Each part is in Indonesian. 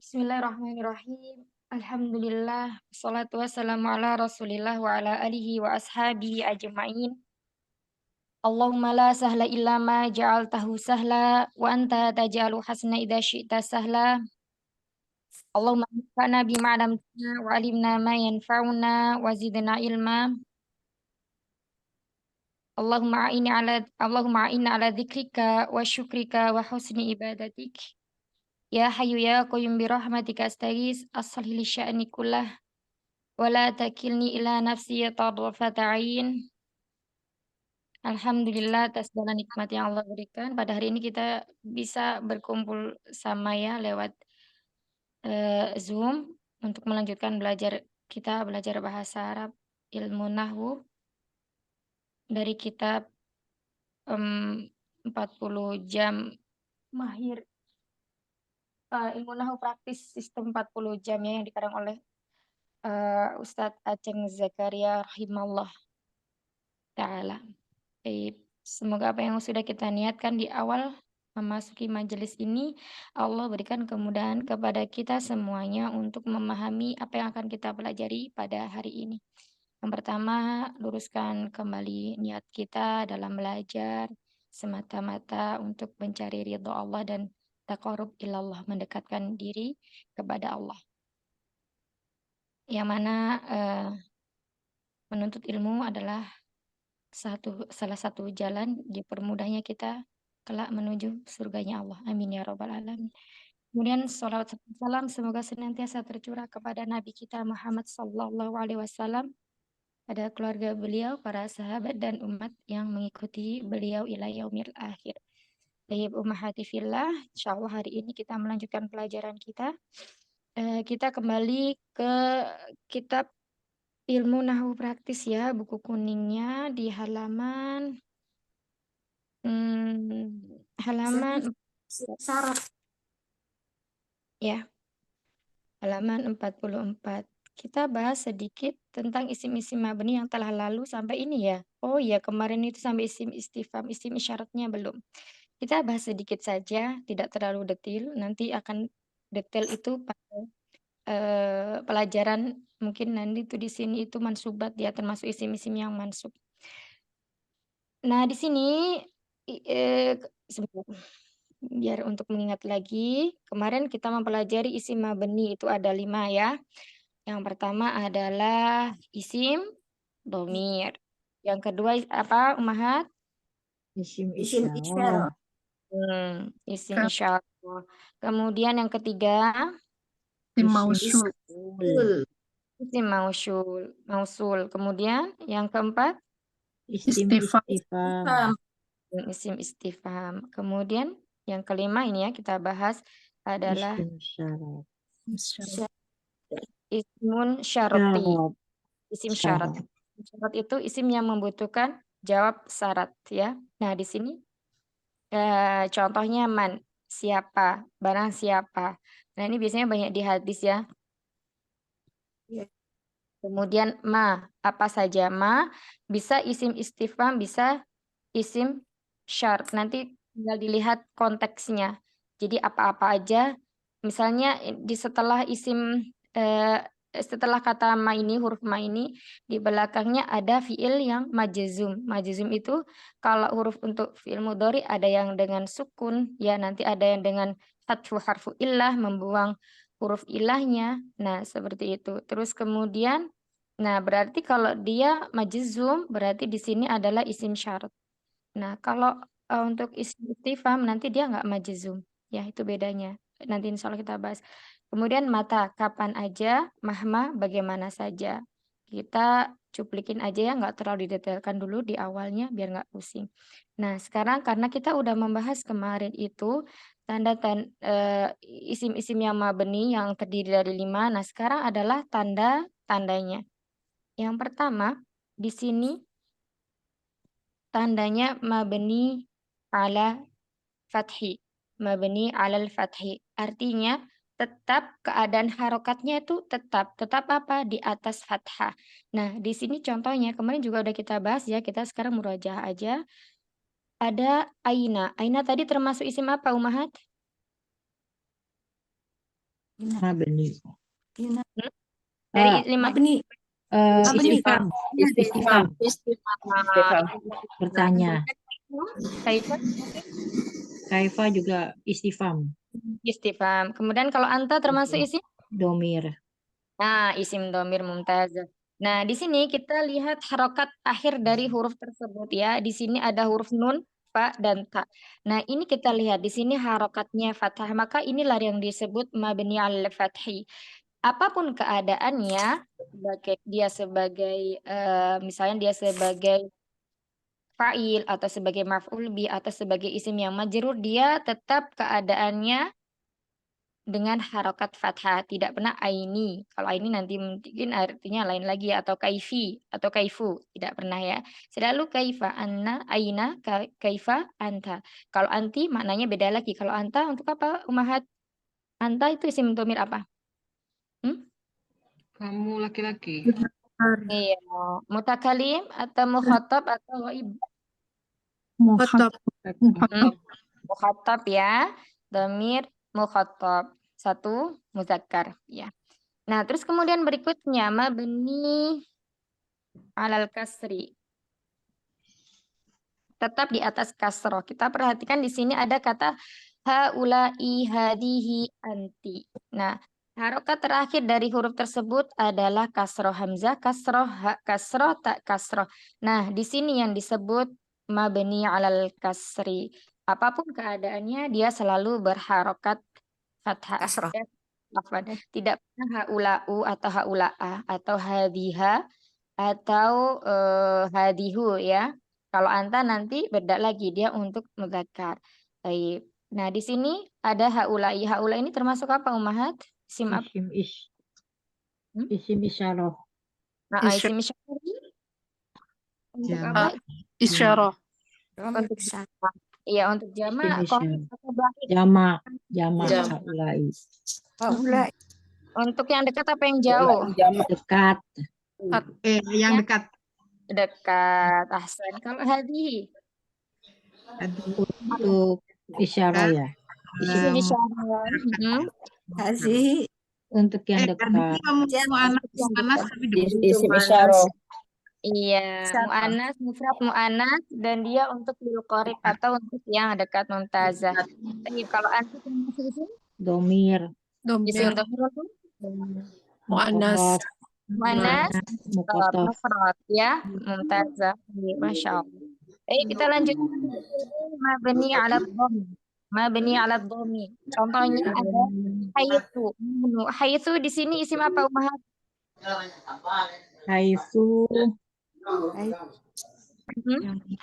Bismillahirrahmanirrahim. Alhamdulillah. Wassalatu wassalamu ala rasulillah wa ala alihi wa ashabihi ajma'in. Allahumma la sahla illa ma ja'altahu sahla wa anta taj'alu hasna idza syi'ta sahla. Allahumma anfa'na bima 'allamtana wa 'allimna ma yanfa'una wa zidna ilma. Allahumma a'inna ala dzikrika wa syukrika wa husni ibadatik. Ya Hayyu ya Qayyum bi rahmatika astaghits aslih li sya'ni kullah wala takilni ila nafsi tarfata ain. Alhamdulillah atas segala nikmat yang Allah berikan. Pada hari ini kita bisa berkumpul sama ya lewat Zoom untuk melanjutkan belajar bahasa Arab, ilmu nahwu dari kitab 40 jam mahir ilmu nahwu praktis sistem 40 jam ya yang dikarang oleh Ustadz Aceng Zakaria rahimahullah taala. Baik, semoga apa yang sudah kita niatkan di awal memasuki majelis ini, Allah berikan kemudahan kepada kita semuanya untuk memahami apa yang akan kita pelajari pada hari ini. Yang pertama, luruskan kembali niat kita dalam belajar semata-mata untuk mencari ridho Allah dan taqarrub ilallah, mendekatkan diri kepada Allah. Yang mana menuntut ilmu adalah salah satu jalan dipermudahnya kita kelak menuju surganya Allah. Amin ya rabbal alamin. Kemudian sholawat serta salam semoga senantiasa tercurah kepada Nabi kita Muhammad sallallahu alaihi wasallam, pada keluarga beliau, para sahabat dan umat yang mengikuti beliau ila yaumil akhir. Tayyib ummahati fillah, insyaallah hari ini kita melanjutkan pelajaran kita. Kita kembali ke kitab ilmu nahwu praktis ya, buku kuningnya di halaman halaman Syarat. ya, halaman 44. Kita bahas sedikit tentang isim-isim mabni yang telah lalu sampai ini ya. Oh iya, kemarin itu sampai isim istifham, isim isyaratnya belum. Kita bahas sedikit saja, tidak terlalu detail. Nanti akan detail itu pada pelajaran mungkin nanti itu di sini itu mansubat ya, termasuk isim-isim yang mansub. Nah, di sini sebentar. Biar untuk mengingat lagi, kemarin kita mempelajari isim mabni itu ada 5 ya. Yang pertama adalah isim dhamir. Yang kedua apa, Ummahat? Isim Isim isyarah. Isim isyarah. Kemudian yang ketiga, Isim mausul. isim mausul. Kemudian yang keempat, Isim Istifham. istifham. isim istifham. Kemudian yang kelima ini ya kita bahas adalah Isim syarat. ismun syarati. Syarat. Isim syarat. Syarat itu isim yang membutuhkan jawab syarat ya. Nah, di sini contohnya man, siapa, barang siapa. Nah, ini biasanya banyak di hadis ya. Ya. Kemudian ma, apa saja ma, bisa isim istifham, bisa isim syarat. Nanti tinggal dilihat konteksnya. Jadi apa-apa aja, misalnya setelah kata ma ini, huruf ma ini, di belakangnya ada fiil yang majzum. Majzum itu kalau huruf untuk fiil mudhari ada yang dengan sukun, ya nanti ada yang dengan harfu illah, membuang huruf ilahnya. Nah, seperti itu. Terus kemudian, nah berarti kalau dia majzum, berarti di sini adalah isim syarat. Nah, kalau untuk isim istifham nanti dia nggak majzum. Ya, itu bedanya. Nanti insya Allah kita bahas. Kemudian mata, kapan aja, mahma, bagaimana saja. Kita cuplikin aja ya, nggak terlalu didetailkan dulu di awalnya biar nggak pusing. Nah, sekarang karena kita udah membahas kemarin itu isim-isim yang mabni yang terdiri dari 5. Nah, sekarang adalah tanda-tandanya. Yang pertama, di sini tandanya mabni ala fathi. Mabni alal fathi. Artinya tetap keadaan harokatnya itu tetap. Tetap apa? Di atas fathah. Nah, di sini contohnya kemarin juga udah kita bahas ya. Kita sekarang murajaah aja. Ada aina. Aina tadi termasuk isim apa, Umahat? Mabni. Dari Ah, 5 istifham. Istifham. Istifham. Bertanya. Kaifa Kaifa juga istifham. istifham. Kemudian kalau anta termasuk isim? Domir. Nah, isim domir mumtaz. Nah, di sini kita lihat harokat akhir dari huruf tersebut ya. Di sini ada huruf nun, fa, dan ta. Nah, ini kita lihat di sini harokatnya fathah. Maka inilah yang disebut mabni al-fathi. Apapun keadaannya, dia sebagai misalnya dia sebagai fa'il atau sebagai maf'ul bi atau sebagai isim yang majrur, dia tetap keadaannya dengan harokat fathah, tidak pernah aini. Kalau aini nanti mungkin artinya lain lagi atau kaifi atau kaifu, tidak pernah ya. Selalu kaifa anna, aina, kaifa anta. Kalau anti maknanya beda lagi. Kalau anta untuk apa? Umahat. Anta itu isim domir apa? Hmm? Kamu laki-laki. Iya, mutakalim atau mukhatab atau ghaib? Muhatab. Mukhatab ya, domir mukhatab. Satu muzakkar ya. Nah, terus kemudian berikutnya mabni alal kasri. Tetap di atas kasroh. Kita perhatikan di sini ada kata haula'i hadihi anti. Nah, harokat terakhir dari huruf tersebut adalah kasroh hamzah, kasroh ha, kasroh tak kasroh. Nah, di sini yang disebut mabni alal kasri. Apapun keadaannya dia selalu berharokat fathah. Kasroh. Ya, afwan. Tidak pernah haula'u atau haula'a atau hadiha atau hadihu ya. Kalau anta nanti beda lagi dia untuk mudzakkar. Baik. Nah, di sini ada haulai. Haulai ini termasuk apa, Ummahat? Isim apa? Hmm? Isim isyarah. Nah, isim isyarah untuk Jamak. apa? Isyarah. Untuk jamak. Iya, untuk jamak. Isim Atau bahid. Jamak. Haulai. Untuk yang dekat apa yang jauh? Dekat. Yang dekat. Dekat. Ahsan. Kalau hadi? Untuk isyarah ya. Isim isyarah. Hazi. Untuk yang dekat. Mu'anas tapi dekat. Isim isyarah. Iya, mu'anas, mufrad mu'anas, dan dia untuk lil qarib atau untuk yang dekat mumtazah. Tapi kalau anti termasuk isim? Domir. Isim domir itu? Mu'anas. Mu'anas, Muqaddaf. mufrad ya, mumtazah. Iya, Masya Allah. Kita lanjutkan. Mabni ala dhammi. Mabni ala dhammi. Contohnya ada haitsu. Haitsu di sini isim apa, Ummahat? Haitsu.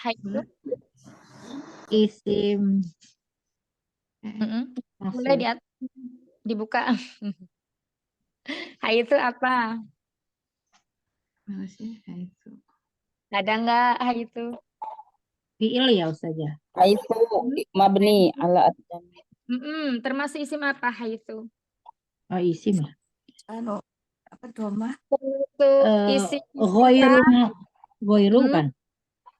Haitsu. Isim. Mulai di atas, dibuka. Haitsu apa? Ada nggak haitsu? Fi'il ya Ustazah. Haitsu mabni ala Termasuk isim apa haitsu? Oh, isim ya. apa doma? Itu isim Ghairu kan?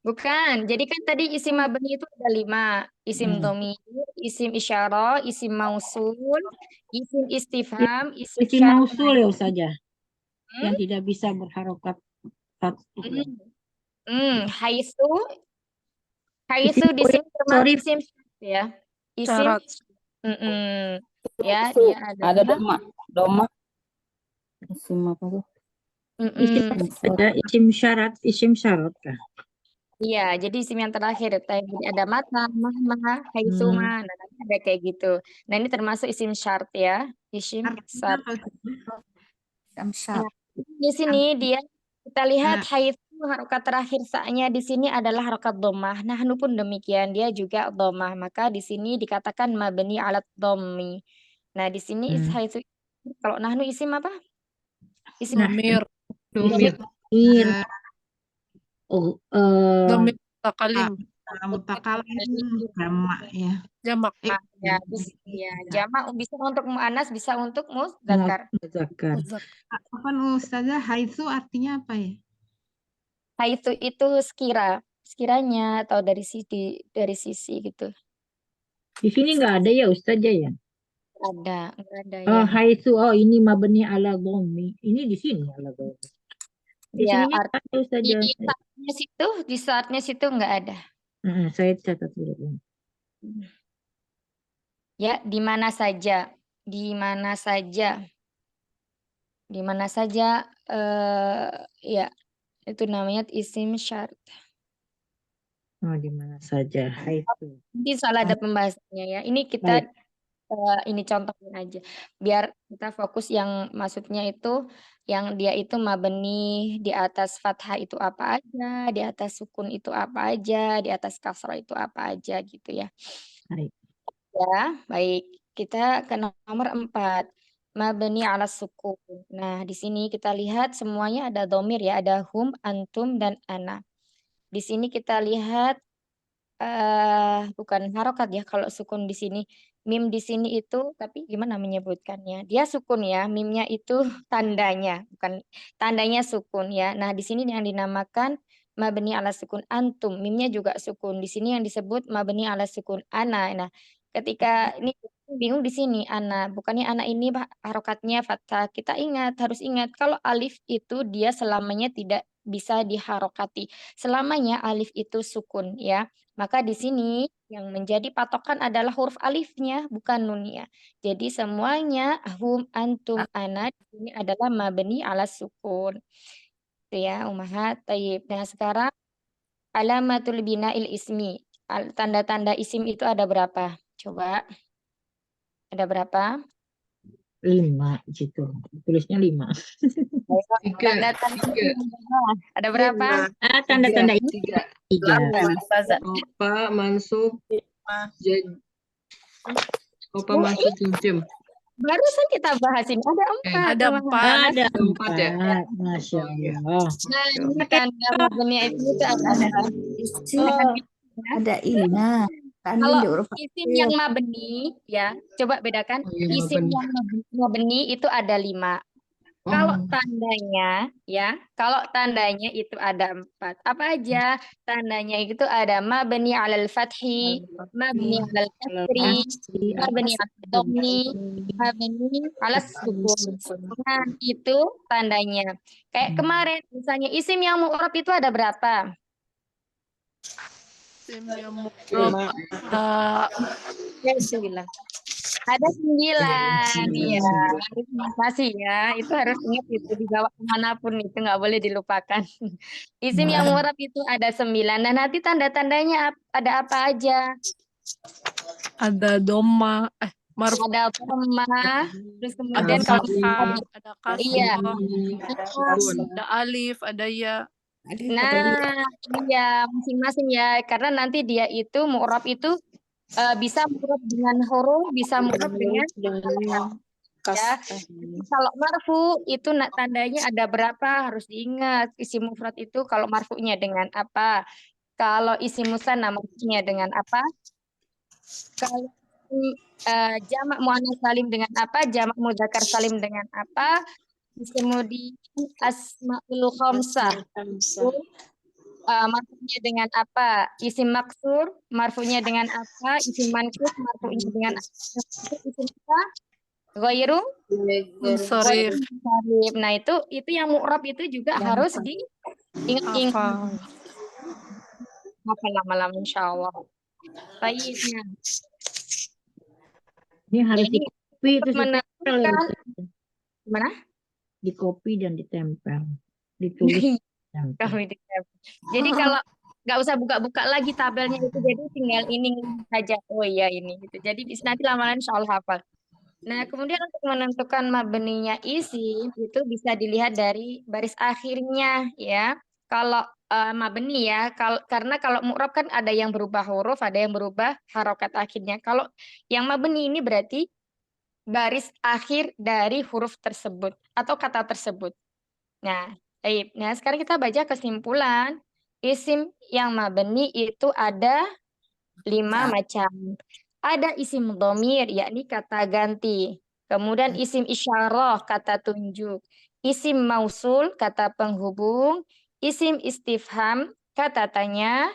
Bukan. Jadi kan tadi isim mabni itu ada 5. Isim dhamir, isim isyarah, isim mausul, isim istifham, isim Isim syart. mausul ya Ustazah. Yang tidak bisa berharokat satu. Haitsu. Haitsu di sini termasuk isim syart ya. Isim ya, dia Ada doma. Isim apa tuh? Isim syarat kah? Iya, jadi isim yang terakhir tadi ada mata, mama, haitsuma, nah nanti ada kayak gitu. Nah ini termasuk isim syart ya, isim syart. Nah, di sini dia kita lihat haitsu harokat terakhir saatnya di sini adalah harokat dhammah. Nah, nahnu pun demikian dia juga dhammah. Maka di sini dikatakan mabni alat dhammi. Nah, di sini haitsu kalau nahnu isim apa? Isim Domir. Domir mutakalim. Mutakalim jamak ya. Jamak. Ya, jamak bisa untuk muannas, bisa untuk muzakkar. Apa Ustazah, haitsu artinya apa ya? Haitsu itu sekiranya atau dari sisi gitu. Di sini nggak ada ya Ustazah ya? ada, nggak ada Oh, ya. haitsu. Oh, ini mabni ala dhammi. Ini di sini ala dhammi. Di Ya, sininya ada saja. di saatnya situ nggak ada. Saya catat dulu. Ya, di mana saja, di mana saja, di mana saja, ya itu namanya isim syarat. Oh, di mana saja. Haitsu. Mungkin salah ada pembahasannya ya. Ini kita Baik. ini contohnya aja. Biar kita fokus yang maksudnya itu yang dia itu mabni di atas fathah itu apa aja, di atas sukun itu apa aja, di atas kasrah itu apa aja gitu ya. Baik. Ya, baik. Kita ke nomor 4. Mabni ala sukun. Nah, di sini kita lihat semuanya ada domir ya, ada hum, antum, dan ana. Di sini kita lihat bukan harokat ya kalau sukun di sini. Mim di sini itu tapi gimana menyebutkannya? Dia sukun ya, mimnya itu tandanya, bukan tandanya sukun ya. Nah, di sini yang dinamakan mabni ala sukun antum, mimnya juga sukun. Di sini yang disebut mabni ala sukun ana. Nah, ketika ini bingung di sini ana, bukannya ana ini harokatnya fathah. Kita harus ingat kalau alif itu dia selamanya tidak bisa diharokati. Selamanya alif itu sukun ya. Maka di sini yang menjadi patokan adalah huruf alifnya, bukan nunnya. Jadi semuanya hum, antum, ana di sini adalah mabni ala sukun. Itu ya, Ummahat. Tayyib. Nah, sekarang alamatul bina'il ismi. Tanda-tanda isim itu ada berapa? Coba. Ada berapa? 5 gitu. Tulisnya 5. Tanda-tanda isim ada berapa? Tanda-tanda ini Tiga. 3. Ustazah. Opa mansub jadi opa mansub jim. Barusan kita bahas ini. Ada 4. Ada Ummahat. 4. Ada Empat ya? 4. Masya Oh, iya. Allah. Nah, ini tanda mabni itu ada. Ada Ina. Kan Kalau di huruf isim yang mabni, ya, coba bedakan. Oh, iya, Isim mabni. yang mabni itu ada 5. Kalau Oh. tandanya, ya, kalau tandanya itu ada 4. Apa aja? Tandanya itu ada mabni alal fathi, mabni alal kasri, mabni alal dhammi, mabni alal sukun. Nah, itu tandanya. Kayak kemarin, misalnya isim yang mu'rab itu ada berapa? Isim yang mu'rab Ya, 9. Ada 9, ya. Terima kasih ya. Itu harus ingat itu dibawa kemanapun itu nggak boleh dilupakan. Isim yang mu'rab itu ada 9. Dan nanti tanda-tandanya ada apa aja? ada doma, marfu, Ada dhamma, terus ada kemudian kalau fathah, ada iya. kasrah, ada alif, ada ya. Nah, iya masing-masing ya. Karena nanti dia itu mu'rab itu bisa mu'rab dengan huruf, bisa mu'rab dengan ya. Kalau marfu itu tandanya ada berapa harus diingat. Isim mufrad itu kalau marfunya dengan apa? Kalau isim musanna marfunya dengan apa? Kalau jamak muannats salim dengan apa? Jamak mudzakkar salim dengan apa? Kemudian asmaul khamsah. Marfunya dengan apa? Isim maksur, marfunya dengan apa? Isim mansub, marfunya dengan apa? Isim apa? Ghairu Munsharif, munsharif. Nah, itu yang mu'rab itu juga harus diingat-ingat. hafal. Hafal lama-lama insyaallah. Baik. Nah, Ini harus jadi di-copy untuk terus ditempel ya, menentukan Ustaz. gimana? Di-copy dan ditempel. Ditulis. Tempel. Kalau di tab. Jadi kalau nggak usah buka-buka lagi tabelnya itu, jadi tinggal ini saja. Oh iya ini gitu. Jadi nanti lama-lama insyaallah hafal. Nah, kemudian untuk menentukan mabninya isim itu bisa dilihat dari baris akhirnya ya. Kalau mabni ya, karena kalau mu'rab kan ada yang berubah huruf, ada yang berubah harokat akhirnya. Kalau yang mabni ini berarti baris akhir dari huruf tersebut atau kata tersebut. Nah, baik. Nah, sekarang kita baca kesimpulan. Isim yang mabni itu ada 5 macam. Ada isim dhamir, yakni kata ganti. Kemudian isim isyarah, kata tunjuk. Isim mausul, kata penghubung. Isim istifham, kata tanya.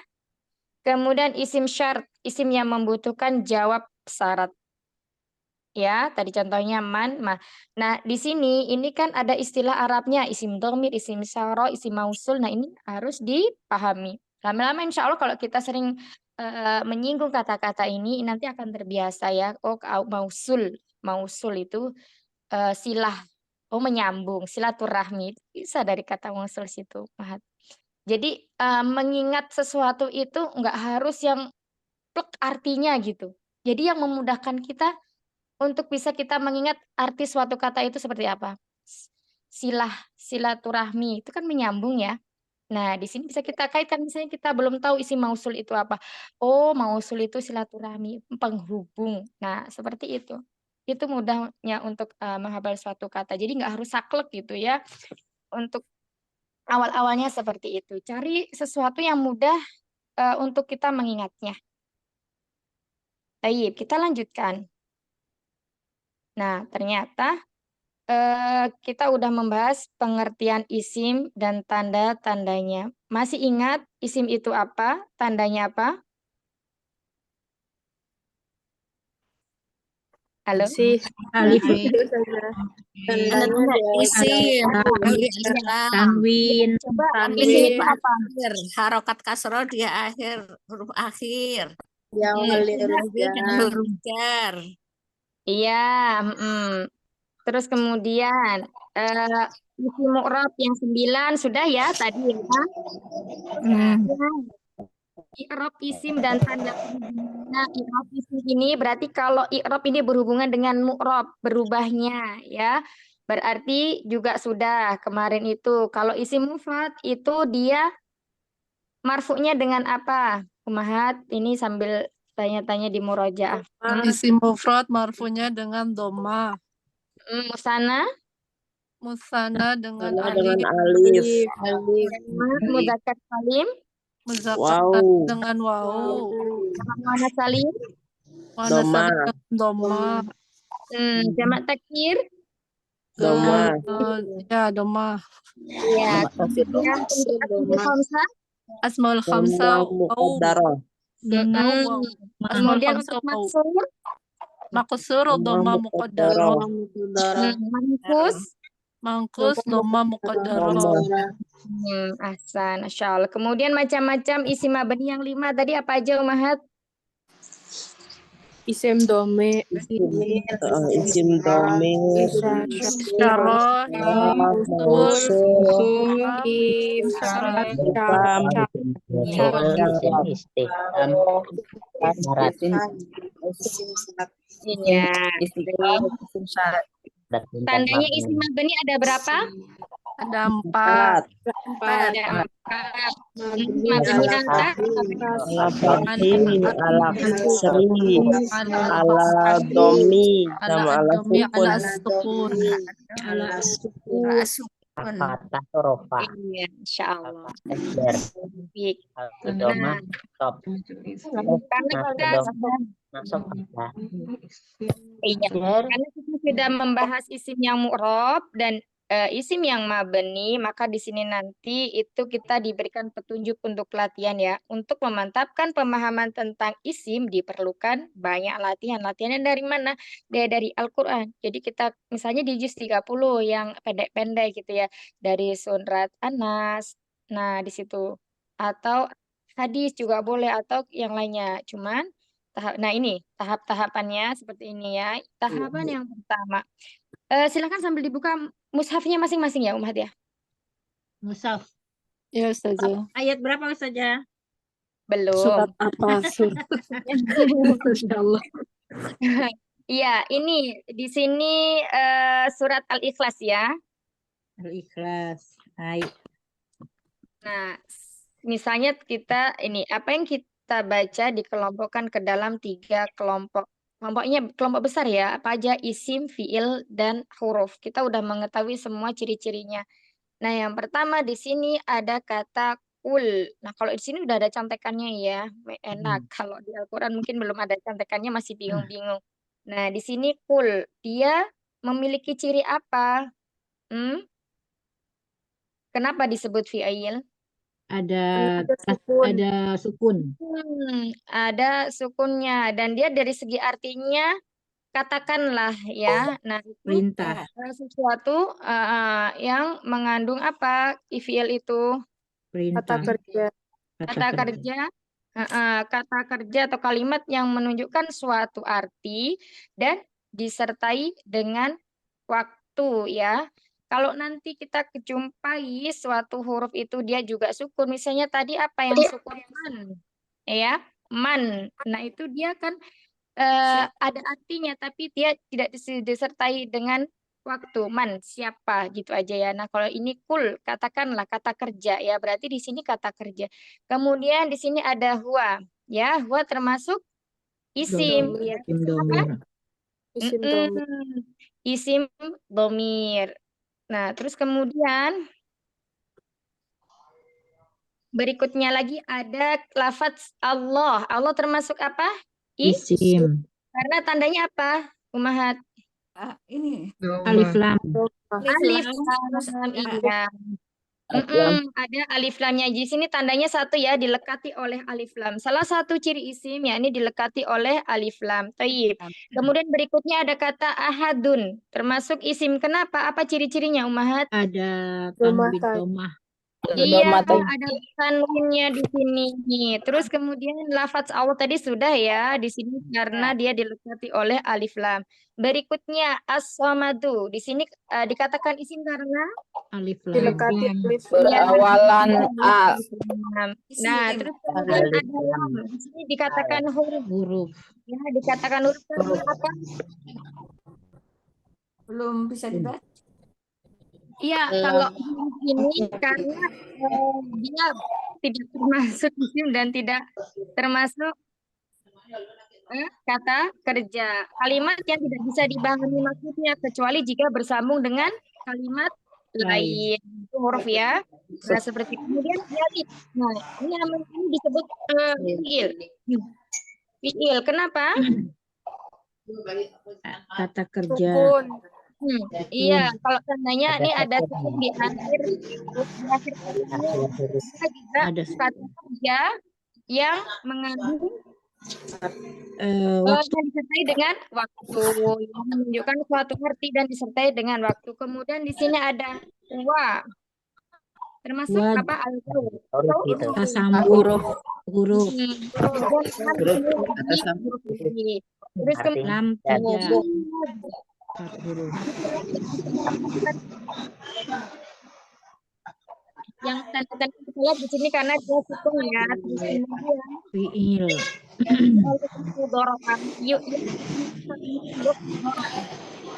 Kemudian isim syart, isim yang membutuhkan jawab syarat. Ya, tadi contohnya man. Nah, di sini ini kan ada istilah Arabnya, isim dhamir, isim isyarah, isim mausul. Nah, ini harus dipahami. Lama-lama insya Allah kalau kita sering menyinggung kata-kata ini nanti akan terbiasa ya. Oh, mausul. Mausul itu silah. Oh, menyambung, silaturahmi. Bisa dari kata mausul situ. Mahat. Jadi mengingat sesuatu itu nggak harus yang plek artinya gitu. Jadi yang memudahkan kita untuk bisa kita mengingat arti suatu kata itu seperti apa. Silaturahmi itu kan menyambung ya. Nah, di sini bisa kita kaitkan misalnya kita belum tahu isi mausul itu apa. Oh, mausul itu silaturahmi, penghubung. Nah, seperti itu. Itu mudahnya untuk menghafal suatu kata. Jadi nggak harus saklek gitu ya. Untuk awal-awalnya seperti itu. Cari sesuatu yang mudah untuk kita mengingatnya. Baik, kita lanjutkan. Nah, ternyata kita udah membahas pengertian isim dan tanda-tandanya. Masih ingat isim itu apa? Tandanya apa? Halo? Alif, Tandanya isim. tanwin, Coba Tanwin. isim itu apa? Harokat kasroh di akhir huruf akhir. Yang huruf Huruf jar. Iya. Terus kemudian isim mu'rab yang 9 sudah ya tadi ya. I'rab isim dan tanda penghubungnya. I'rab isim ini berarti kalau i'rab ini berhubungan dengan mu'rab, berubahnya ya. Berarti juga sudah kemarin itu. Kalau isim mufrad itu dia marfu'nya dengan apa? Umahat, ini sambil tanya-tanya di murojaah. Isim mufrad marfunya dengan doma. Musana, Musana dengan Dengan alif. alif. mudzakkar salim, Muzakkar Wow. dengan waw. muannas salim, Muannas Doma. salim dengan doma. jamak taksir. Doma. Ya, doma. Ya, kemudian untuk asmaul khamsah. Asmaul khamsa Doma waw. muqaddarah. Waw. Asmaul Kemudian khamsa untuk waw. maksur, Maksur doma muqaddarah. mankus, Mangkus doma muqaddarah. ahsan, Masya Allah. Kemudian macam-macam isi mabni yang 5 tadi apa aja Umahat? Isim dome. Isim domir. Syarah. Mausul. Iya. Tandanya isi mabni ada berapa? Ada 4. Ada 4. Mabni Ala fathi, ala kasri, ala domi, sama ala Ala sukun. sukun. Iya, Insya Allah. Baik. Karena kita sudah membahas isim yang mu'rob dan isim yang mabni, maka di sini nanti itu kita diberikan petunjuk untuk latihan ya. Untuk memantapkan pemahaman tentang isim diperlukan banyak latihan. Latihannya dari mana? Dari Al-Quran. Jadi kita misalnya di juz 30 yang pendek-pendek gitu ya. Dari surat An-Nas. Nah, di situ. Atau hadis juga boleh atau yang lainnya. Cuman nah ini tahap-tahapannya seperti ini ya. Tahapan yang pertama. Silakan sambil dibuka mushafnya masing-masing ya Umat ya. musaf. Ya, Ustazah. Ayat berapa saja? Belum. Surat apa? Insyaallah. Iya, ini di sini surat Al-Ikhlas ya. Al-Ikhlas. Hai. Nah, misalnya kita ini apa yang kita baca dikelompokkan ke dalam 3 kelompok. Kelompoknya kelompok besar ya, apa aja isim, fiil, dan huruf. Kita udah mengetahui semua ciri-cirinya. Nah, yang pertama di sini ada kata kul. Nah, kalau di sini udah ada contekannya ya, enak. Kalau di Al-Quran mungkin belum ada contekannya, masih bingung-bingung. Nah, di sini kul, dia memiliki ciri apa? Kenapa disebut fi'il? Ada sukun. Ada sukunnya dan dia dari segi artinya katakanlah ya. Nah, itu Perintah. sesuatu yang mengandung apa? Fiil itu Perintah. kerja. kata kerja, kata kerja atau kalimat yang menunjukkan suatu arti dan disertai dengan waktu ya. Kalau nanti kita kejumpai suatu huruf itu dia juga sukun, misalnya tadi apa yang sukun man, ya man. Nah itu dia kan ada artinya tapi dia tidak disertai dengan waktu man siapa gitu aja ya. Nah kalau ini kul katakanlah kata kerja ya berarti di sini kata kerja. Kemudian di sini ada huwa ya huwa termasuk isim ya. Isim domir. Isim domir. Nah terus kemudian berikutnya lagi ada lafaz Allah. Allah termasuk apa? Isim. Karena tandanya apa? Umahat. Ini Alif lam. Alif terus lam, ada iya. Ada alif lamnya di sini tandanya satu ya dilekati oleh alif lam. Salah satu ciri isim ya ini dilekati oleh alif lam. Taib. Kemudian berikutnya ada kata ahadun termasuk isim. Kenapa? Apa ciri-cirinya Umahat? Ada tanwin domah. Iya, ada tanwinnya di sini. Terus kemudian lafaz Allah tadi sudah ya di sini karena dia dilekati oleh alif lam. Berikutnya as-samadu. Di sini dikatakan isim karena Alif lam. Berawalan A. Nah, terus kemudian ada lam. Di sini dikatakan huruf. Huruf. Ya, dikatakan huruf karena apa? belum bisa dibaca. Iya, kalau huruf ini karena dia tidak termasuk isim dan tidak termasuk kata kerja. Kalimat yang tidak bisa dipahami maksudnya kecuali jika bersambung dengan kalimat lain. Itu huruf ya. Nah, seperti kemudian yalid. Nah, ini namanya ini disebut fiil. Fiil. Kenapa? Kata kerja. Iya, kalau seandainya ini ada sukun di akhir kalimat, kita juga Ada kata kerja yang mengandung waktu. dan disertai dengan waktu, yang menunjukkan suatu arti dan disertai dengan waktu. Kemudian di sini ada wa, termasuk Wa. apa? Kata sambung. Huruf. Terus kemudian Lam tiga. 4 huruf. yang tanda-tanda kita lihat di sini karena dia sukun ya. Terus kemudian Fiil.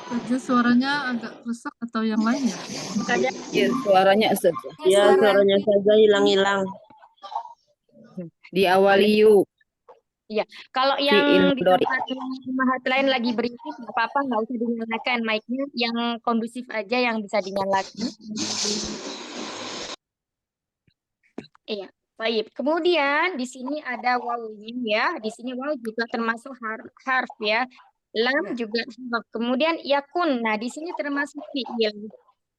Kerja suaranya agak rusak atau yang lain ya? Suaranya saja. Ya, suaranya saja hilang-hilang. Diawali yu. Kalau Fiil yang di mudhari. tempat mahat lain lagi berisik, nggak apa-apa, nggak usah dinyalakan mic-nya, yang kondusif aja yang bisa dinyalakan. Iya, baik. Kemudian di sini ada wawunya ya. Di sini waw juga termasuk harf ya. Lam juga harf. Kemudian yakun. Nah, di sini termasuk fiil.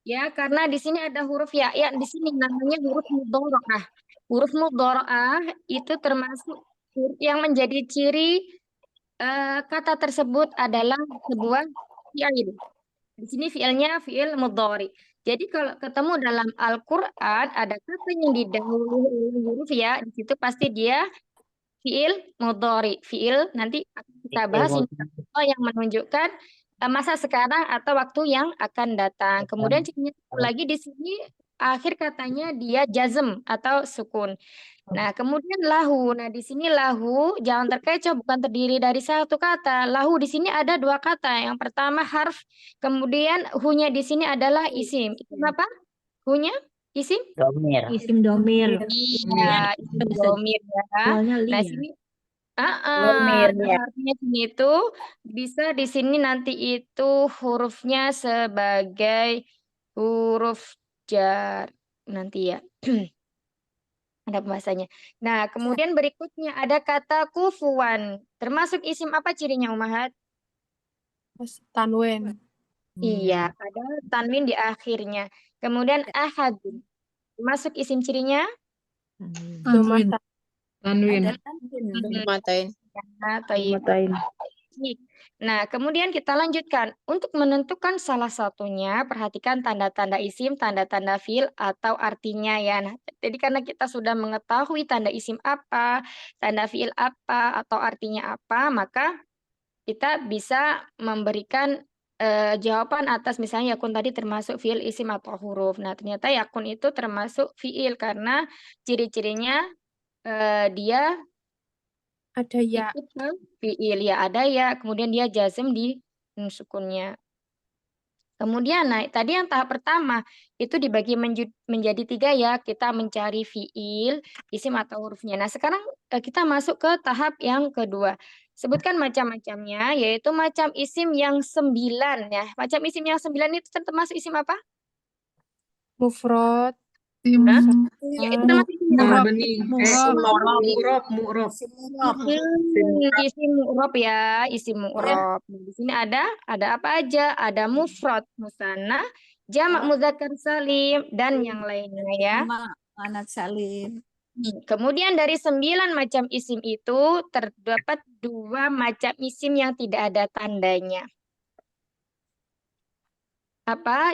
Ya, karena di sini ada huruf ya. Ya, di sini namanya huruf mudharaah. Huruf mudharaah itu termasuk huruf yang menjadi ciri kata tersebut adalah sebuah fiil. Di sini fiilnya fiil mudhari. Jadi kalau ketemu dalam Al-Qur'an ada kata yang didahului oleh huruf ya, di situ pasti dia fiil mudhari. Fiil nanti akan kita bahas ini yang menunjukkan masa sekarang atau waktu yang akan datang. Kemudian cirinya lagi di sini akhir katanya dia jazm atau sukun. Nah, kemudian lahu. Nah, di sini lahu jangan terkecoh bukan terdiri dari satu kata. Lahu di sini ada dua kata. Yang pertama harf, kemudian hunya di sini adalah isim. Isim apa? Hunya? Isim? Isim domir. Iya, isim domir ya. Awalnya li Nah, ya. sini harfnya sini itu bisa di sini nanti itu hurufnya sebagai huruf jar nanti ya. Ada pembahasannya. Nah, kemudian berikutnya ada kata kufuan. Termasuk isim apa cirinya, Umahat? Tanwin. Iya, ada tanwin di akhirnya. Kemudian ahad. Termasuk isim cirinya? Tanwin. Tanwin. Ada tanwin. Nah, taib. Nah, kemudian kita lanjutkan. Untuk menentukan salah satunya, perhatikan tanda-tanda isim, tanda-tanda fiil, atau artinya ya. Nah, jadi karena kita sudah mengetahui tanda isim apa, tanda fiil apa, atau artinya apa, maka kita bisa memberikan jawaban atas misalnya yakun tadi termasuk fiil, isim, atau huruf. Nah, ternyata yakun itu termasuk fiil karena ciri-cirinya dia Ada ya. ikut ke fiil ya ada ya, kemudian dia jazm di sukunnya. Kemudian, nah tadi yang tahap pertama itu dibagi menjadi 3 ya, kita mencari fiil, isim atau hurufnya. Nah sekarang kita masuk ke tahap yang kedua. Sebutkan macam-macamnya, yaitu macam isim yang 9 ya. Macam isim yang 9 itu termasuk isim apa? Mufrad. Isim Hah? Musafar. Ya, itu termasuk isim apa? murab. Bening. Murab. Mu'rob. Isim mu'rob. Isim mu'rob ya, isim mu'rob. Nah, di sini ada apa aja? Ada mufrad, musanna, jamak muzakkar salim dan yang lainnya ya. Sama anak salim. Kemudian dari 9 macam isim itu terdapat 2 macam isim yang tidak ada tandanya. Apa?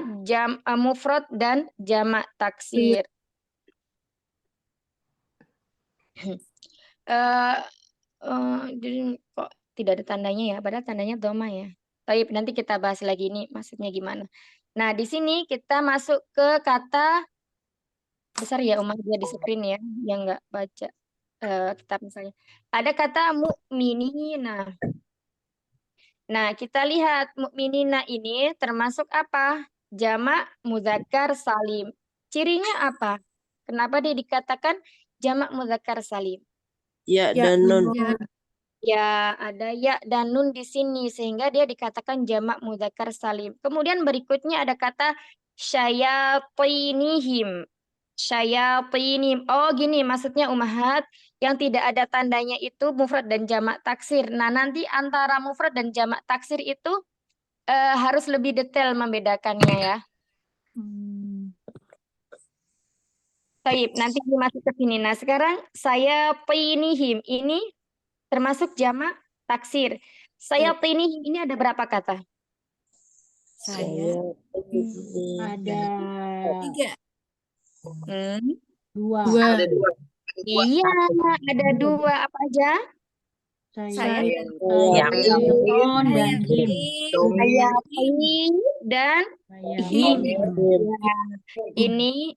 Mufrad dan jamak taksir. Jadi kok tidak ada tandanya ya? Padahal tandanya dhamma ya. Tapi nanti kita bahas lagi ini maksudnya gimana. Nah, di sini kita masuk ke kata besar ya, Umar dia di screen ya, yang nggak baca kitab misalnya. Ada kata mukminina. Nah, kita lihat mukminina ini termasuk apa? Jamak muzakkar salim. Cirinya apa? Kenapa dia dikatakan jamak muzakkar salim? Ya Ya, dan nun. Ya, Ya, ada ya dan nun di sini sehingga dia dikatakan jamak muzakkar salim. Kemudian berikutnya ada kata syayatinihim. Syayatinihim. Oh, gini maksudnya Ummahat yang tidak ada tandanya itu mufrad dan jamak taksir. Nah, nanti antara mufrad dan jamak taksir itu harus lebih detail membedakannya ya. Baik, nanti masuk ke sini. Nah, sekarang saya pinihim ini termasuk jamak taksir. Saya tinihim ini ada berapa kata? Saya Ada 3. Hmm. 2. Iya, ada 2 apa aja? Saya Yang Ton dan Him. Saya tin dan Saya him. Him. Ya, ini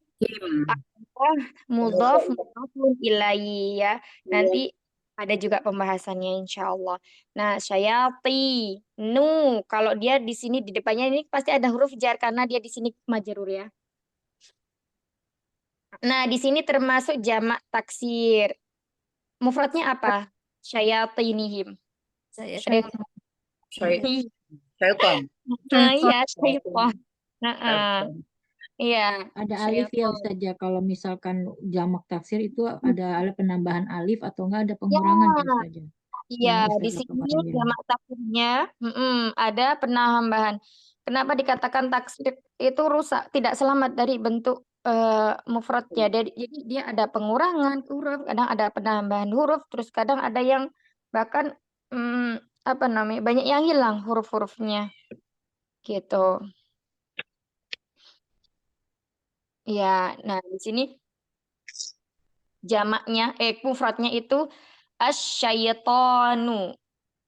mudhof mudhofun ilaihi ya. Nanti ada juga pembahasannya insya Allah. Nah, syayati nu kalau dia di sini di depannya ini pasti ada huruf jar karena dia di sini majrur ya. Nah, di sini termasuk jamak taksir. Mufradnya apa? Syayatinihim. Saya Syaitan. Nah, iya, syaitan. Nah, iya. Ada alif ya saja kalau misalkan jamak taksir itu ada penambahan alif atau enggak ada pengurangan ya saja. Iya, Yang di Ustazah sini kemarin bilang. jamak taksirnya ada penambahan. Kenapa dikatakan taksir itu rusak, tidak selamat dari bentuk mufradnya. Jadi dia ada pengurangan huruf, kadang ada penambahan huruf, terus kadang ada yang bahkan apa namanya banyak yang hilang huruf-hurufnya, gitu. Ya, nah di sini jamaknya, mufradnya itu asyaitonu.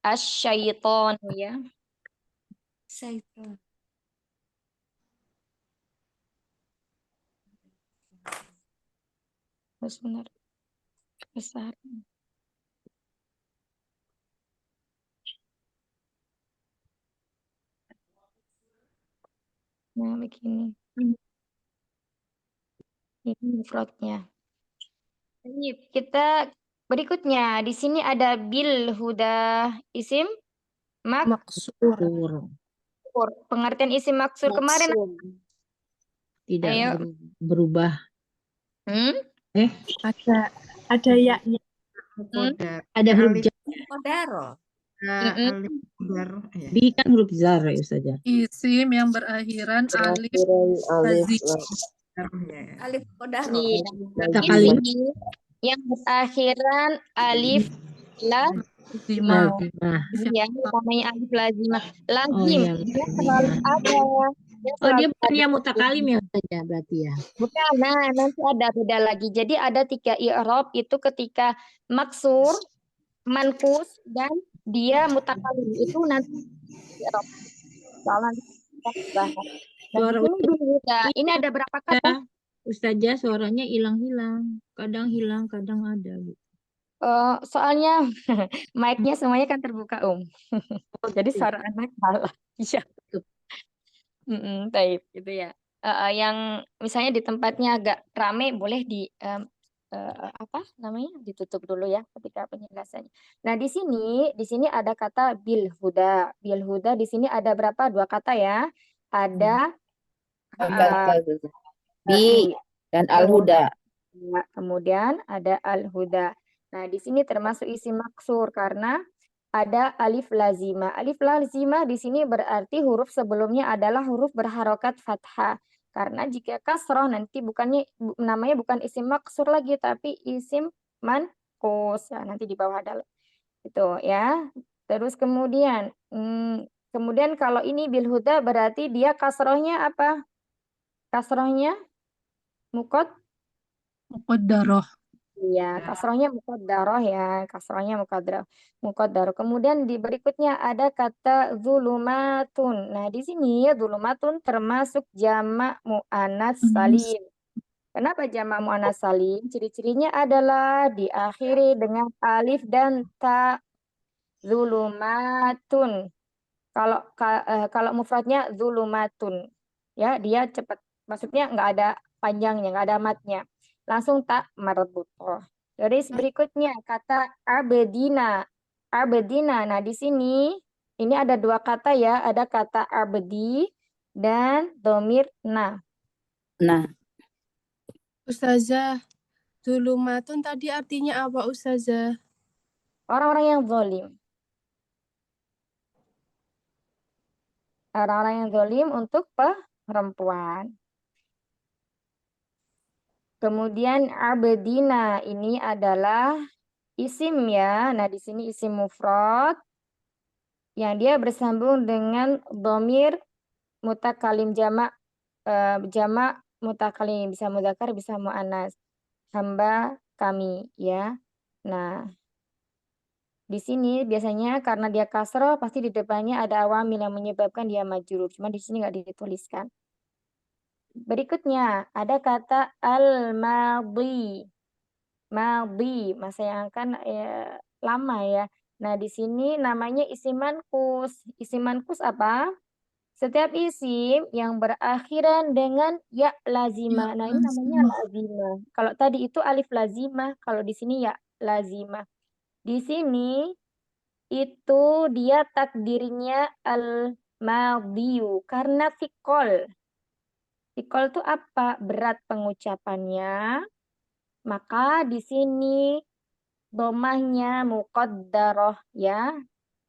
Asyaitonu ya. Syaitan. Terus benar. Besar. Nah, begini. Ini mufradnya. Ini kita berikutnya di sini ada bil huda isim Maksur. maksur. Pengertian isim maksur kemarin. Tidak Ayo. berubah. Ada yaknya. Ada huruf jar. Kodaro. Alif jar. Ya. Bi kan huruf jar ya saja. isim yang berakhiran alif Alif. lazim. Alif kodaro. Iya. Kata kalimat Isim yang berakhiran alif la Lima. lazimah. Ini ya, namanya alif lazimah. Oh Lazim, ya, dia selalu lazimah. ada. Dia Oh, dia selalu bukan ada. yang mutakalim ya saja berarti ya. Bukan, nah nanti ada beda lagi. Jadi ada 3 i'rab itu ketika maksur, mankus, dan dia mutakalim. Itu nanti i'rab. Soalnya nanti kita bahas. Nah, Suara ini juga. Ini ada berapa kata? Ustazah suaranya hilang-hilang. Kadang hilang, kadang ada gitu. Soalnya mic-nya semuanya kan terbuka, Jadi gitu. suara anak kalah. Iya. Taib gitu ya. Yang misalnya di tempatnya agak rame boleh apa namanya ditutup dulu ya ketika penjelasannya. Nah di sini ada kata bil huda. Bil huda di sini ada berapa? 2 kata ya. Ada Kata bi, dan al-huda. kemudian ada al huda. Nah di sini termasuk isi maksur karena ada alif lazimah. Alif lazimah di sini berarti huruf sebelumnya adalah huruf berharokat fathah. Karena jika kasroh nanti namanya bukan isim maksur lagi tapi isim manqus. Ya, nanti di bawah ada itu ya. Terus kemudian kalau ini bil huda berarti dia kasrohnya apa? Kasrohnya mukot. Muqaddarah. Iya, kasrohnya muqaddarah ya, kasrohnya muqaddarah. Kemudian di berikutnya ada kata zulumatun. Nah, di sini zulumatun termasuk jamak muannats salim. Kenapa jamak muannats salim? Ciri-cirinya adalah diakhiri dengan alif dan ta. Zulumatun. Kalau mufradnya zulumatun, ya dia cepat. Maksudnya nggak ada panjangnya, nggak ada matnya. Langsung tak marbutoh. Jadi berikutnya kata abedina. Abedina. Nah di sini ini ada 2 kata ya. Ada kata abedi dan domir na. Nah, Ustazah, zulumatun tadi artinya apa Ustazah? Orang-orang yang zalim. Orang-orang yang zalim untuk perempuan. Kemudian abedina ini adalah isim ya. Nah, di sini isim mufrad yang dia bersambung dengan dhamir mutakalim jamak jamak mutakalim, bisa mudzakkar bisa muannas. Hamba kami ya. Nah, di sini biasanya karena dia kasroh pasti di depannya ada awamil yang menyebabkan dia majrur. Cuma di sini nggak dituliskan. Berikutnya ada kata al-madhi. Madhi, masa yang akan lama ya. Nah, di sini namanya isim manqus. Isim manqus apa? Setiap isim yang berakhiran dengan ya lazimah. Nah, ini namanya lazimah. Kalau tadi itu alif lazimah, kalau di sini ya lazimah. Di sini itu dia takdirnya al-madhiyu karena fikol. Fikol itu apa? Berat pengucapannya. Maka di sini domahnya muqaddarah ya.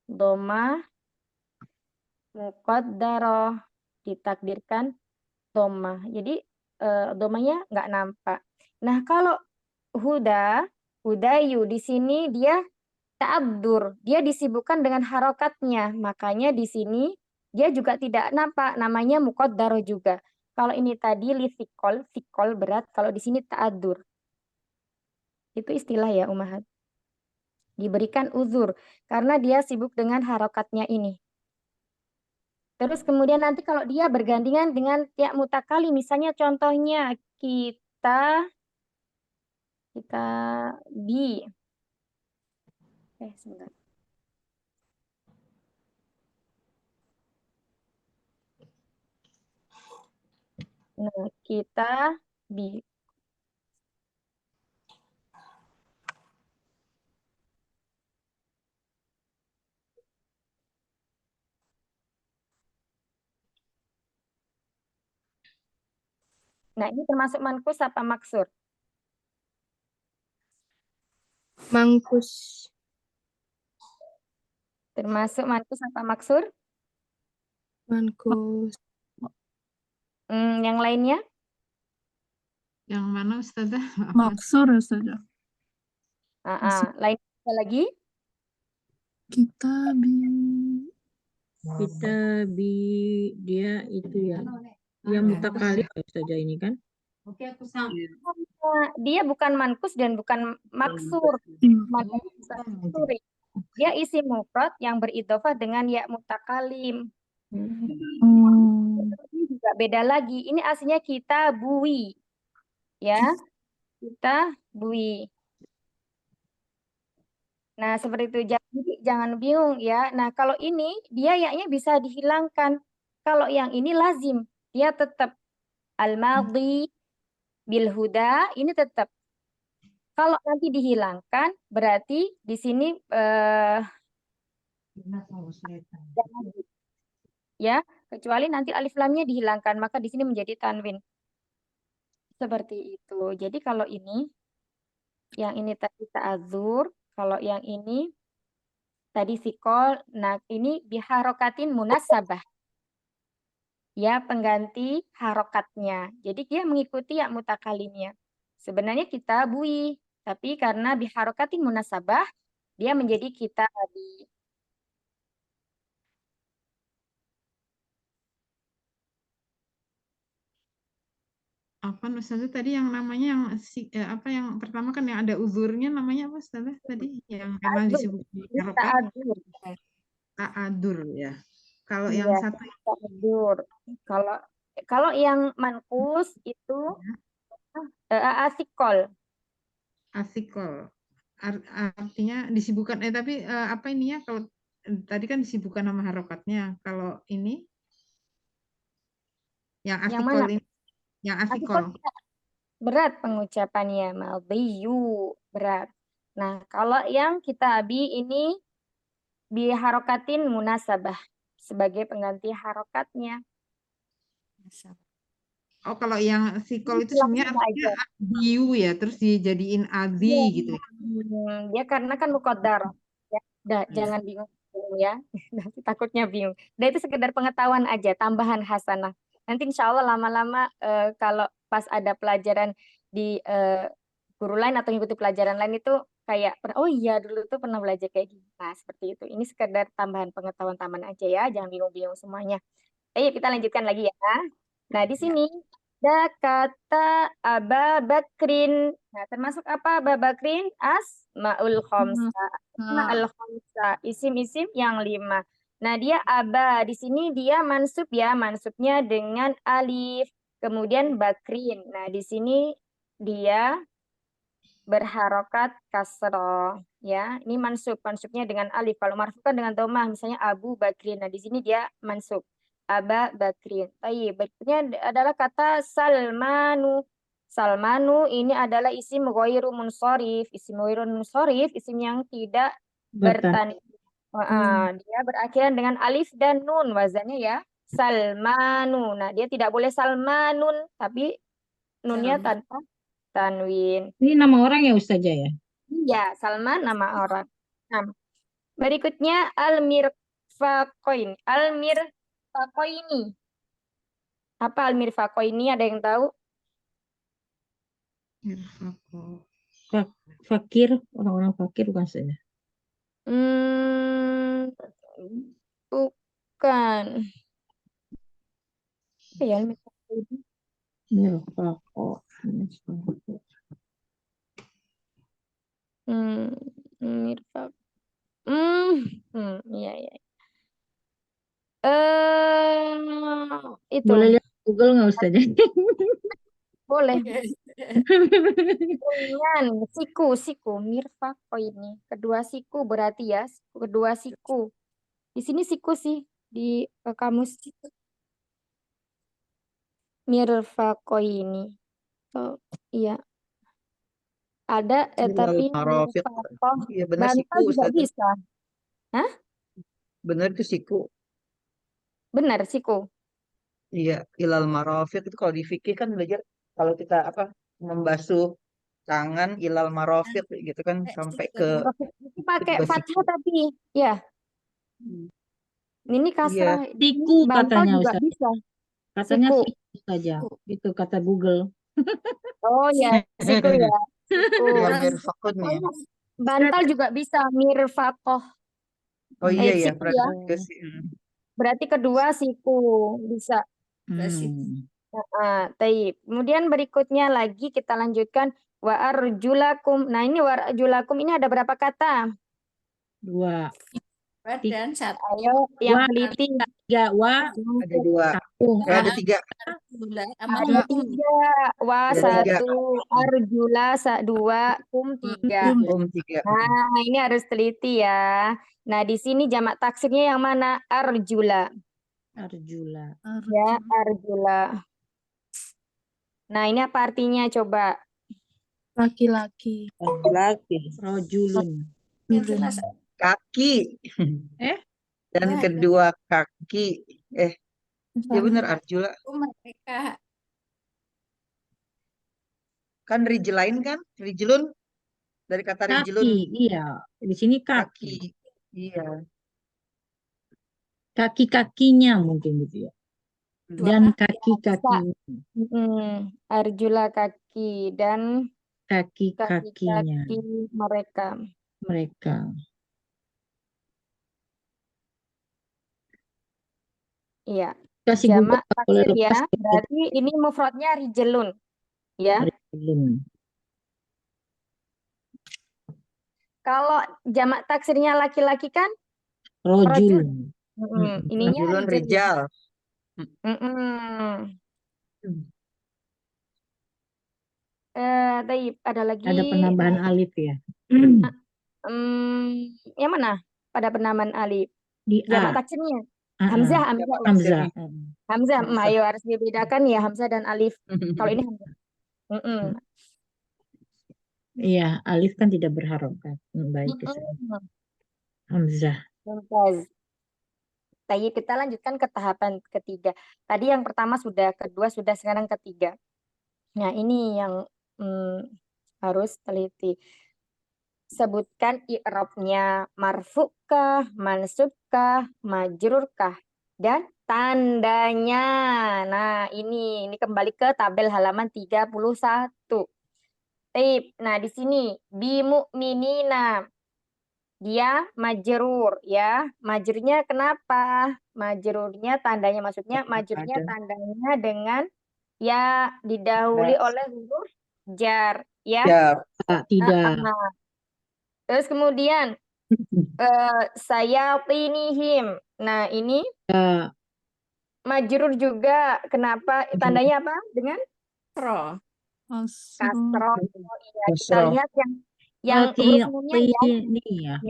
Domah muqaddarah ditakdirkan domah. Jadi domahnya nggak nampak. Nah, kalau hudayu di sini dia ta'addur. Dia disibukkan dengan harokatnya. Makanya di sini dia juga tidak nampak. Namanya muqaddarah juga. Kalau ini tadi fikol berat. Kalau di sini ta'addur. Itu istilah ya, Ummahat. Diberikan uzur karena dia sibuk dengan harokatnya ini. Terus kemudian nanti kalau dia bergandengan dengan ya mutakali, misalnya contohnya kita bi. Sebentar. Nah, kita bi. Nah, ini termasuk mankus apa maksur? Mangkus. Termasuk mankus apa maksur? Mangkus. Yang lainnya? Yang mana Ustazah? Maaf. Maksur saja. Lain lagi? Kita dia itu ya. Yang mutakalif saja ini kan. Dia bukan mankus dan bukan maksur. Maksuri. Dia isim mufrad yang beridhofah dengan ya mutakalim. Ini juga beda lagi. Ini aslinya kita bui. Ya. Kita bui. Nah, seperti itu. Jadi jangan bingung ya. Nah, kalau ini dia ya-nya bisa dihilangkan. Kalau yang ini lazim, dia tetap al-madhi bil huda ini tetap. Kalau nanti dihilangkan berarti di sini ya, kecuali nanti alif lamnya dihilangkan, maka di sini menjadi tanwin. Seperti itu. Jadi kalau ini yang ini tadi ta'adzur, kalau yang ini tadi sikol, nah ini biharokatin munasabah. Ya, pengganti harokatnya. Jadi dia mengikuti ya mutakalimnya. Sebenarnya kita bui, tapi karena biharokatin munasabah, dia menjadi kita tadi. Apa Ustazah tadi yang namanya yang apa yang pertama kan yang ada uzurnya namanya apa Ustazah tadi yang memang disebut harokat Ta'adzur. ta'adur ya. Kalau yang Iya, satu ta'adzur. Kalau yang mankus itu asikol. asikol artinya disibukkan tapi apa ininya kalau tadi kan disibukkan nama harokatnya. Kalau ini yang Yang asikol mana? ini yang Asikol asikol. berat pengucapannya, maldiyu berat. Nah, kalau yang kita abi ini biharokatin munasabah sebagai pengganti harokatnya. Oh, kalau yang sikol itu Langsung sebenarnya artinya aja. adiu ya, terus dijadiin adi Iya. gitu ya. Dia karena kan muqaddar. Ya, udah, Hmm. jangan bingung ya. Nanti takutnya bingung. Nah, itu sekedar pengetahuan aja, tambahan hasanah. Nanti insya Allah lama-lama kalau pas ada pelajaran di guru lain atau ngikuti pelajaran lain itu kayak, oh iya dulu tuh pernah belajar kayak gini. Nah, seperti itu. Ini sekedar tambahan pengetahuan tambahan aja ya, jangan bingung-bingung semuanya. Ayo kita lanjutkan lagi ya. Nah, di sini ada kata Aba Bakrin. Nah, termasuk apa Aba Bakrin? Asmaul khamsa. Asmaul khamsa. Isim-isim yang 5. Nah, dia Aba. Di sini dia mansub ya. Mansubnya dengan alif. Kemudian Bakrin. Nah, di sini dia berharokat kasroh. Ya, ini mansub. Mansubnya dengan alif. Kalau marfu kan dengan domah. Misalnya Abu Bakrin. Nah, di sini dia mansub. Aba Bakrin. Tayyib. Berikutnya adalah kata Salmanu. Salmanu ini adalah isim ghairu munsharif. Isim ghairu munsharif, isim yang tidak bertanwin. Dia berakhiran dengan alif dan nun wazannya ya. Salmanu. Nah, dia tidak boleh salmanun, tapi nunnya tanpa tanwin. Ini nama orang ya Ustazah ya? Iya, Salman nama orang. Nah, berikutnya al-mirfaqoin. Al-mirfaqoini. Apa al-mirfaqoini? Ada yang tahu? Fakir, orang-orang fakir bukan saja. Bukan. Apa ya al-mirfaqoini? Mirfaqo. Mirfaq. Iya, iya. Itu. Boleh lihat Google nggak Ustazah? Boleh. Dengan siku, mirfaqoini. Kedua siku berarti ya, kedua siku. Di sini siku sih di kamus mirfaqoini. Oh, iya. Ada tapi Marafiq. mirfaqoh Iya benar bantal siku juga Ustazah. bisa. Hah? Benar itu siku. Benar siku. Iya, ilal marafiq itu kalau di fikih kan belajar kalau kita apa membasuh tangan ilal marafiq gitu kan sampai ke Itu pakai juga fathah siku. tapi ya. Ini kasrah. Iya. Siku Bantal katanya juga Ustazah. bisa. Katanya Siku. siku saja. Itu kata Google. Oh ya, siku ya. Siku. Iya mirfaqun ya. Bantal juga bisa mirfaqoh. Oh iya ya, siku berarti ya. juga sih. Berarti kedua siku bisa. Hmm. Taib. Kemudian berikutnya lagi kita lanjutkan wa arjulakum. Nah, ini wa arjulakum ini ada berapa kata? 2. Badan satu. Ayo yang Wa, teliti. 3. Wa, Ada 2. 1. Ada 3. Gula sama Ada kum. 3. Wa Ada 3. 1, arjula 2, kum 3. Kum. 3. Nah, ini harus teliti ya. Nah, di sini jamak taksirnya yang mana? Arjula. Arjula. Ya, arjula. Nah, ini apa artinya coba? Laki-laki. Laki-laki. Rojulun. Yang jelas Kaki. Dan Ada. kedua kaki. Ya benar Arjula. mereka Kan rijlain kan? Rijlun dari kata Kaki, rijlun. iya. Di sini kaki. Kaki. Iya. Kaki-kakinya mungkin gitu ya. Dan kaki-kakinya. Arjula kaki dan Kaki-kakinya kaki-kaki mereka. mereka. Iya. Kasih Jamak buka boleh taksir ya. lepas. Berarti ini mufradnya rijlun. Ya. Rojulun. Kalau jamak taksirnya laki-laki kan? Rojulun. Ininya Rijlun rijlun. rijal. Taib, ada lagi. Ada penambahan alif ya. Yang mana? Pada penambahan alif. Di Jamak A. taksirnya. Hamzah. Hamzah. Hamzah. Ayo harus dibedakan ya Hamzah dan alif. Kalau ini Hamzah. Iya, alif kan tidak berharokat. Baik. Hamzah. Mumtaz. Taib, kita lanjutkan ke tahapan ketiga. Tadi yang pertama sudah, kedua sudah, sekarang ketiga. Nah, ini yang harus teliti. Sebutkan i'rabnya, marfu'kah, mansubkah, majrurkah, dan tandanya. Nah, ini kembali ke tabel halaman 31. Taib. Nah, di sini bimu'minina. Dia majrur ya. Majrurnya kenapa? Majrurnya tandanya, maksudnya majrurnya tandanya dengan ya didahului oleh huruf jar ya. Tidak. Terus kemudian saya tinihim. Nah, ini majrur juga. Kenapa? Tandanya apa? Dengan pro. kasroh. Ya, kita lihat yang huruf ya.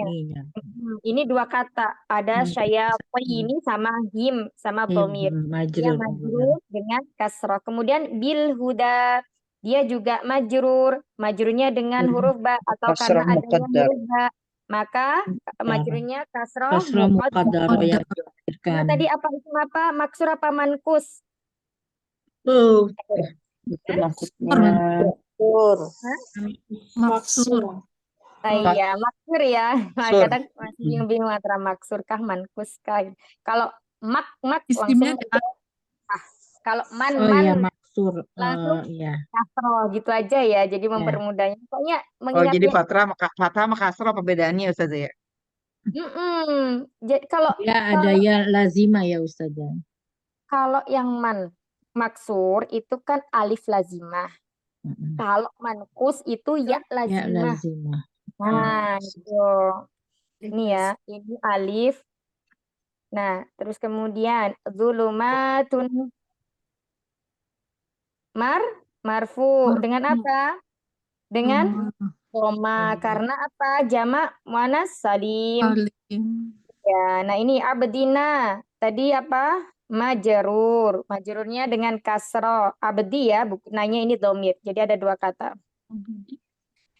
Ini dua kata. Ada saya ini sama him sama dhamir. Dia majrur dengan kasroh. Kemudian bil huda, dia juga majrur. Majrurnya dengan huruf ba atau karena adanya huruf ba, maka majrurnya kasroh muqaddar. Ya, nah, tadi apa itu apa? Maksur apa mankus? Itu maksudnya Maksur. Iya, maksur ya. Kadang masih bingung-bingung antara maksur kah, mankus kah. Kalau mak Isimnya langsung kalau man maksur. langsung Iya. kasroh gitu aja ya. Jadi mempermudahnya. Pokoknya jadi fathah sama kasroh apa bedaannya Ustaz ya? Jadi kalau ada ya lazimah ya Ustazah. Kalau yang maksur itu kan alif lazimah. Kalau mankus itu ya lazimah. Nah, itu. Ini ya, ini alif. Nah, terus kemudian zulumatun marfu dengan apa? Dengan koma. Karena apa? Jamak muannas salim. Ya, nah ini abdina. Tadi apa? Majrur. Majrurnya dengan kasroh. Abdi ya, nanya ini dhamir. Jadi ada dua kata.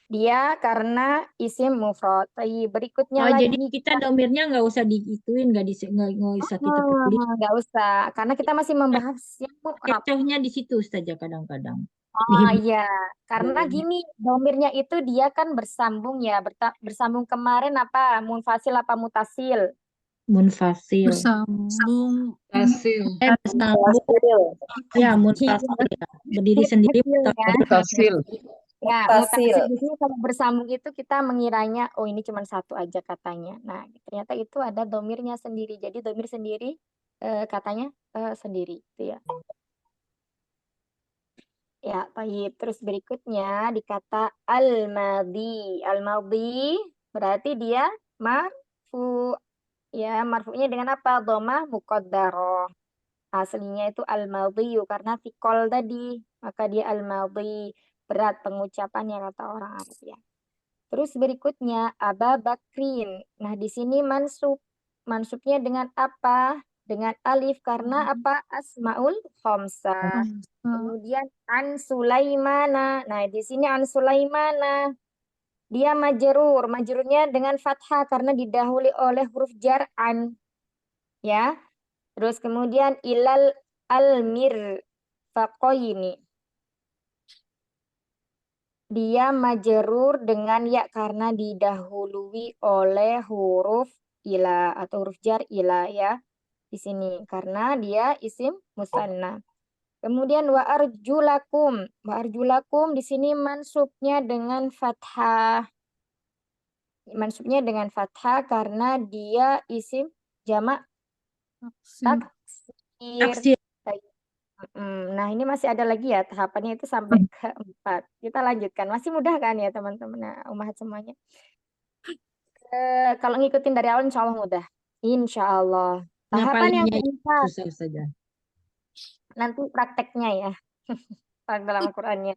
Dia karena isim mufrad. Berikutnya lagi. Jadi kita dhamirnya nggak usah diituin, nggak usah kita tulis. Nggak usah, karena kita masih membahas yang mu'rab. Kecohnya di situ saja kadang-kadang. Oh iya, karena gini, dhamirnya itu dia kan bersambung ya, bersambung kemarin apa? Munfasil apa mutasil? Munfasil. Bersambung. Ya, munfasil ya. Berdiri sendiri. Mutasil. Ya, Mutasil. mutasil di sini kalau bersambung itu kita mengiranya oh ini cuma satu aja katanya. Nah, ternyata itu ada domirnya sendiri. Jadi domir sendiri katanya sendiri itu ya. Ya, baik. Terus berikutnya dikata al-madhi. Al-madhi berarti dia marfu. Ya, marfu'nya dengan apa? Dhamma muqaddarah. Aslinya itu al-madhiyu karena fikol tadi. Maka dia al-madhi. Berat pengucapannya kata orang Arab ya. Terus berikutnya Aba Bakrin. Nah, di sini mansub. Mansubnya dengan apa? Dengan alif karena apa? Asmaul khamsah. Kemudian an Sulaimana. Nah, di sini an Sulaimana. Dia majrur. Majrurnya dengan fathah karena didahului oleh huruf jar an. Ya. Terus kemudian ilal almir faqoini. Dia majrur dengan ya karena didahului oleh huruf ila atau huruf jar ila ya. Di sini karena dia isim musanna. Kemudian wa arjulakum. Wa arjulakum di sini mansubnya dengan fathah. Mansubnya dengan fathah karena dia isim jamak taksir. Taksir. Nah, ini masih ada lagi ya tahapannya itu sampai ke-4. Kita lanjutkan. Masih mudah kan ya teman-teman umat semuanya. Kalau ngikutin dari awal insya Allah mudah. Insya Allah. Tahapan yang Ngapalinnya keempat. susah saja. Nanti prakteknya ya. Dalam Al-Qur'annya.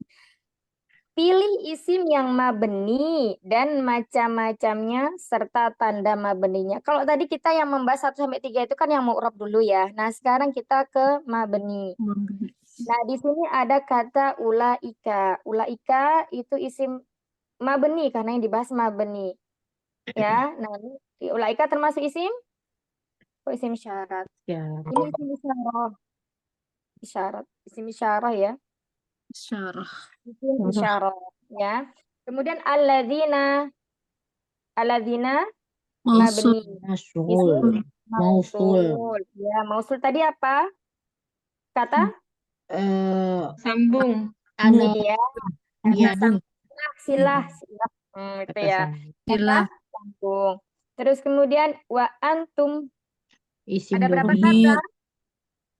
Pilih isim yang mabni dan macam-macamnya serta tanda mabninya. Kalau tadi kita yang membahas 1 sampai 3 itu kan yang mu'rab dulu ya. Nah, sekarang kita ke mabni. Nah, di sini ada kata ulaika. Ulaika itu isim mabni karena yang dibahas mabni. Ya, nah ini ulaika termasuk isim? Oh, isim syarat. Ya. Ini isim isyarah. Isyarat, isim isyarah ya. Isyarah. Isim isyarah ya. Kemudian alladzina Mausul. mabni. Mausul. Isim Mausul. mausul. Ya, mausul tadi apa? Kata? Sambung. Anu. Iya. Ya. Silah. Itu ya. Silah. Sambung. Terus kemudian wa antum. Isim Ada berapa domir. kata?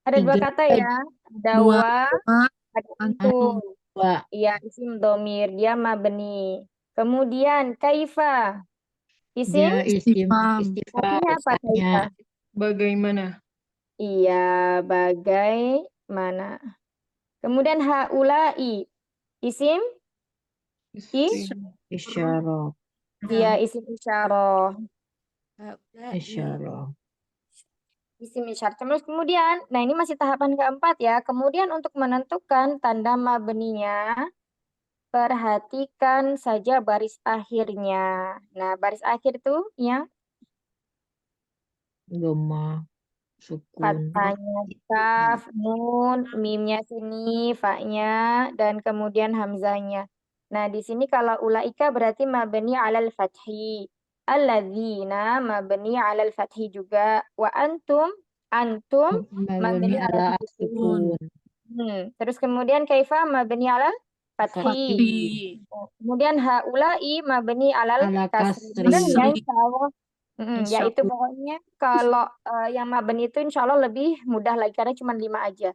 Ada 2 Tiga. kata ya. Ada Dua. wa, ada antum. Dua. Iya, isim domir. Dia mabni. Kemudian kaifa. Isim? Dia isim Istifham. istifham. Artinya apa kaifa? Bagaimana? Iya, bagaimana. Kemudian haulai. Isim? Isyarah. Iya, isim isyarah. Isyarah. Isim isyarah. Terus kemudian, nah ini masih tahapan keempat ya. Kemudian untuk menentukan tanda mabninya, perhatikan saja baris akhirnya. Nah, baris akhir itu ya Dhamma. Sukun. fathahnya kaf, nun, mimnya sini, fa-nya, dan kemudian hamzahnya. Nah, di sini kalau ulaika berarti mabni alal fathi. Alladzina mabni alal fathi juga. Wa antum Mabni mabni ala alal sukun. sukun. Terus kemudian kaifa mabni alal fathi. Fathi. Kemudian haula'i mabni alal Ala kasri. kasri. Benar ya Kasri. insya Allah. Ya itu Insyaallah. pokoknya kalau yang mabni itu insya Allah lebih mudah lagi karena cuma 5 aja.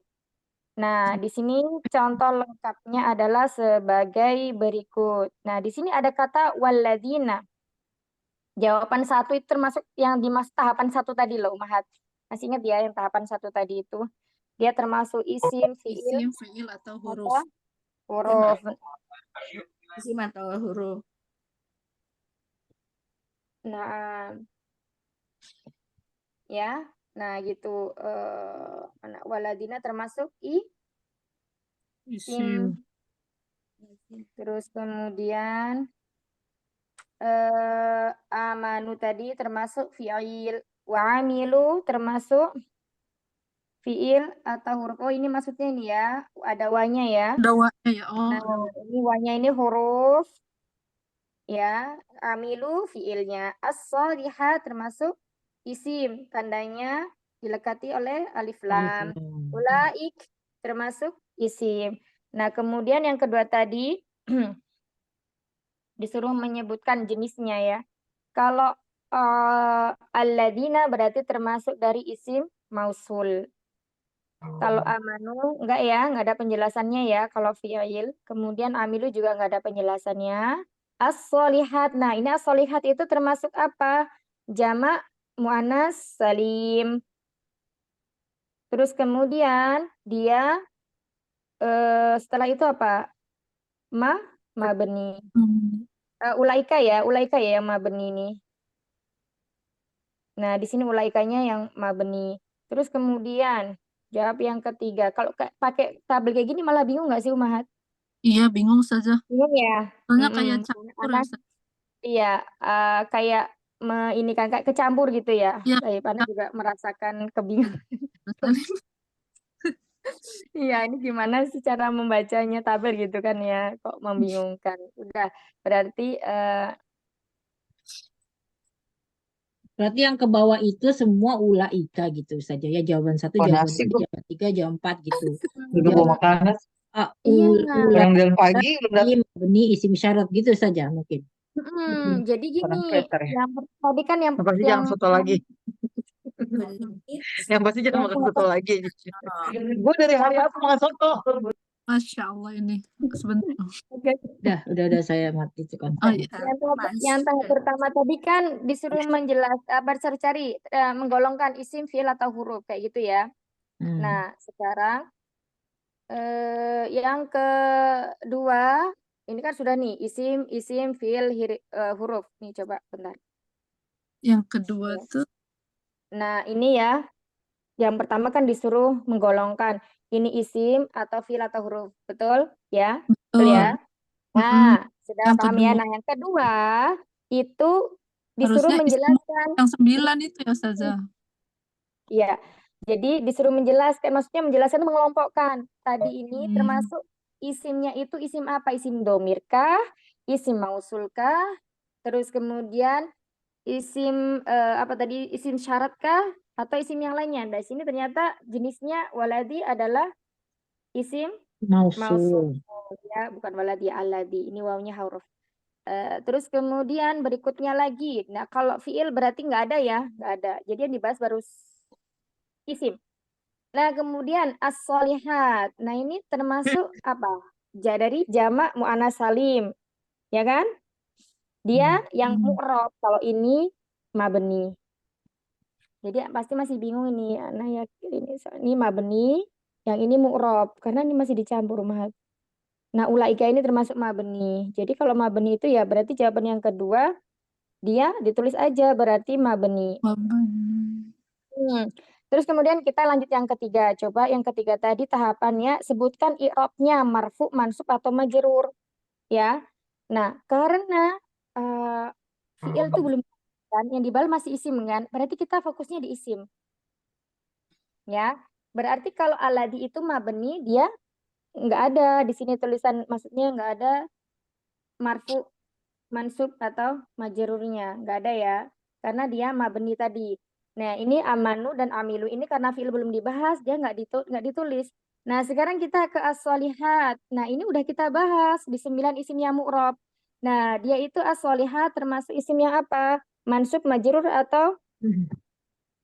Nah, di sini contoh lengkapnya adalah sebagai berikut. Nah, di sini ada kata walladzina. Jawaban 1 itu termasuk yang di tahapan 1 tadi loh, Mahat. Masih ingat ya yang tahapan 1 tadi itu? Dia termasuk isim, fiil, Isim, fiil atau huruf. atau huruf. Isim atau huruf. Nah, ya. Nah, gitu. Waladina termasuk Isim. Terus kemudian amanu tadi termasuk fi'il. Wa amilu termasuk fi'il atau huruf. Oh, ini maksudnya ini ya. Ada wanya ya. Ada wa-nya ya. Oh. Nah, ini wanya ini huruf. Ya, amilu fi'ilnya. As-sholihah termasuk isim. Tandanya dilekati oleh alif lam. Ulaik termasuk isim. Nah, kemudian yang kedua tadi disuruh menyebutkan jenisnya ya. Kalau alladzina berarti termasuk dari isim mausul. Kalau amanu enggak ya, enggak ada penjelasannya ya kalau fi'il. Kemudian amilu juga enggak ada penjelasannya. As-solihat. Nah, ini as-solihat itu termasuk apa? Jamak muannas salim. Terus kemudian dia setelah itu apa? Mabni. Ulaika ya yang mabni ini. Nah, di sini ulaikanya yang mabni. Terus kemudian jawab yang ketiga. Kalau pakai tabel kayak gini malah bingung nggak sih Umahat? Iya, bingung saja. Bingung ya? Soalnya Mm-mm. kayak campur ya, Karena Ustaz. iya, kayak ini kan kayak kecampur gitu ya. Iya, Saya juga merasakan kebingungan. Ustaz. Iya, ini gimana sih cara membacanya tabel gitu kan ya? Kok membingungkan. Udah, berarti Berarti yang ke bawah itu semua ulaika gitu saja ya. Jawaban 1, Oh, jawaban nasi 2, bro. jawaban 3, jawaban 4 gitu. Udah bawa makanan. iya. Orang dari pagi belum datang. Ini isim syarat gitu saja mungkin. Jadi Orang gini, Twitter ya. yang tadi kan yang Yang pasti jangan soto lagi. Benih. Yang pasti jangan makan soto lagi. Oh. Gue dari hari apa makan soto? Masya Allah ini. Sebentar. Udah saya mati itu kan. Oh iya. yang tahap pertama tadi kan disuruh cari menggolongkan isim, fiil atau huruf kayak gitu ya. Nah, sekarang yang kedua ini kan sudah nih isim, fiil, huruf. Nih coba bentar. Yang kedua tuh Nah, ini ya. Yang pertama kan disuruh menggolongkan ini isim atau fiil atau huruf. Betul ya? Betul ya? Nah, sudah Yang paham ya. kedua. Nah, yang kedua itu disuruh Harusnya isim menjelaskan. yang 9 itu ya, Ustazah. Iya. Jadi disuruh menjelaskan, maksudnya menjelaskan itu mengelompokkan. Tadi ini termasuk isimnya itu isim apa? Isim domirkah? Isim mausulkah? Terus kemudian isim apa tadi? Isim syaratkah? Atau isim yang lainnya? Nah, di sini ternyata jenisnya waladi adalah isim mausul. Ya, bukan waladi aladi. Ini wawunya huruf. Terus kemudian berikutnya lagi. Nah, kalau fiil berarti nggak ada ya, nggak ada. Jadi yang dibahas baru isim. Nah, kemudian as-solihat. Nah, ini termasuk apa? Dari jamak mu'annas salim. Ya kan? Dia yang mu'rob. Kalau ini mabni. Jadi pasti masih bingung ini. Nah, ya ini mabni, yang ini mu'rob karena ini masih dicampur Umahat. Nah, ulaika ini termasuk mabni. Jadi kalau mabni itu ya berarti jawaban yang kedua dia ditulis aja berarti mabni. Terus kemudian kita lanjut yang ketiga. Coba yang ketiga tadi tahapannya sebutkan i'rabnya marfu, mansub atau majrur. Ya. Nah, karena fi'il itu belum kan yang dibal masih isim kan? Berarti kita fokusnya di isim. Ya. Berarti kalau aladi itu mabni dia nggak ada di sini tulisan, maksudnya nggak ada marfu, mansub atau majrurnya, nggak ada ya. Karena dia mabni tadi. Nah, ini amanu dan amilu ini karena fi'il belum dibahas, dia nggak ditulis. Nah, sekarang kita ke as-solihat. Nah, ini udah kita bahas di 9 isim yang mu'rob. Nah, dia itu as-solihat termasuk isim yang apa? Mansub, majrur atau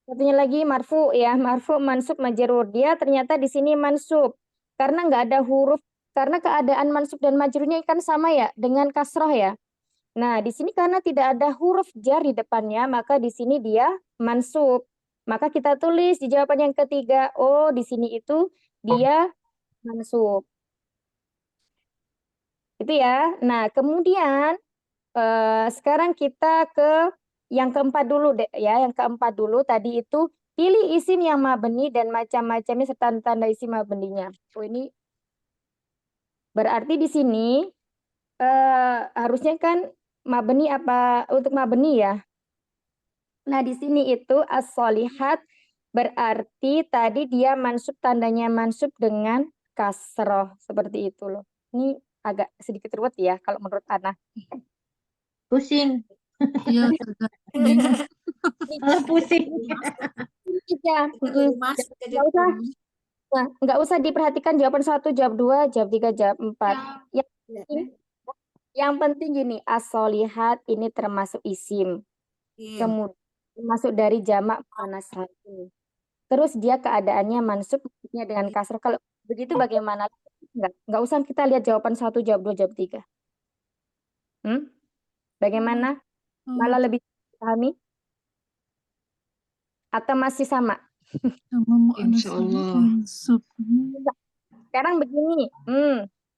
satunya lagi marfu ya, marfu, mansub, majrur. Dia ternyata di sini mansub. Karena nggak ada huruf, karena keadaan mansub dan majrurnya kan sama ya, dengan kasroh ya. Nah, di sini karena tidak ada huruf jar di depannya, maka di sini dia mansub. Maka kita tulis di jawaban yang ketiga, oh di sini itu dia mansub. Itu ya. Nah, kemudian sekarang kita ke yang keempat dulu deh ya. Yang keempat dulu tadi itu pilih isim yang mabni dan macam-macamnya serta tanda isim mabninya. Oh, ini berarti di sini harusnya kan mabni apa untuk mabni ya. Nah, di sini itu as-solihat berarti tadi dia mansub, tandanya mansub dengan kasroh seperti itu loh. Ini agak sedikit ruwet ya kalau menurut Ana. Pusing. Iya, bingung. Pusing. Ya, nggak usah diperhatikan jawaban 1, jawab 2, jawab 3, jawab 4. Ya, Yang penting gini, as-solihat ini termasuk isim. Im. Kemudian masuk dari jamak muannas salim. Terus dia keadaannya mansub maksudnya dengan kasroh. Kalau begitu bagaimana? Nggak usah kita lihat jawaban 1, jawab 2, jawab 3. Bagaimana? Malah lebih pahami? Atau masih sama? Insya Allah. Sekarang begini,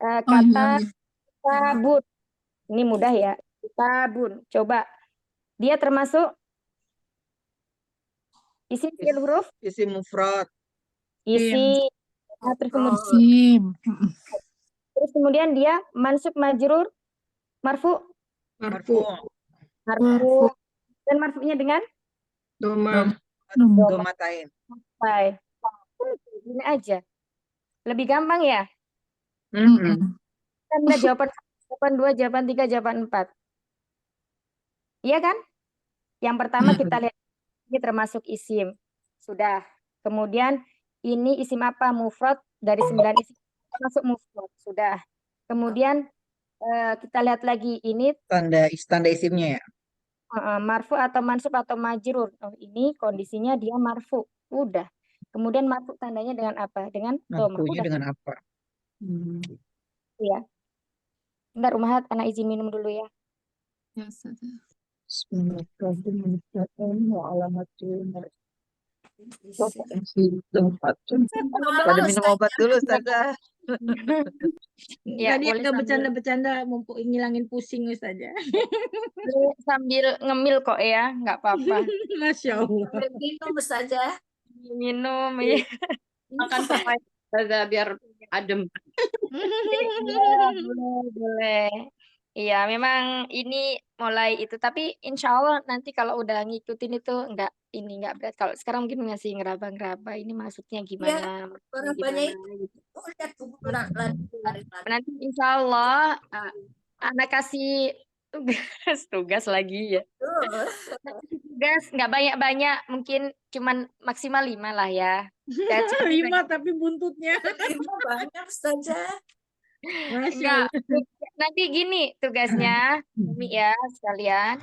Oh kata iya. kitabun. Ini mudah ya. Kitabun. Coba. Dia termasuk isim fi'il huruf? Isim mufrad. Isi. Nah, Isim. terus kemudian dia mansub majrur marfu. Marfu. Marfu. Dan marfunya dengan? Doma. Domatain. Baik. Ini aja. Lebih gampang ya? Kan udah jawaban 2, jawaban 3, jawaban 4. Iya kan? Yang pertama kita lihat ini termasuk isim. Sudah. Kemudian ini isim apa? Mufrad dari 9 isim masuk mufrad. Sudah. Kemudian kita lihat lagi ini Tanda isimnya ya. marfu atau mansub atau majrur. Oh, ini kondisinya dia marfu. Udah. Kemudian marfu tandanya dengan apa? Dengan dhamma. Marfunya Udah. dengan apa? Ya. Bentar, Umahat, anak izin minum dulu ya. Ya, Ustazah. Pada minum obat dulu, Ustazah. Ya, Tadi boleh agak sambil, bercanda-bercanda mumpuk ngilangin pusing saja. boleh sambil ngemil kok ya, nggak apa-apa. Masya Allah. Minum saja. Minum ya. Makan sama Ustazah biar adem. Iya, boleh. Iya, memang ini mulai itu, tapi insya Allah nanti kalau udah ngikutin itu nggak berat. Kalau sekarang mungkin masih ngeraba-ngeraba, ini maksudnya gimana, maksudnya Berapanya gimana itu? gitu. Oh, lihat buku lari. Nanti insya Allah anak kasih tugas lagi ya. Tugas nggak banyak-banyak, mungkin cuman maksimal 5 lah ya. Ya, cepet 5 tapi buntutnya. Banyak saja. Masya Enggak, Allah. nanti gini tugasnya, Umi ya sekalian.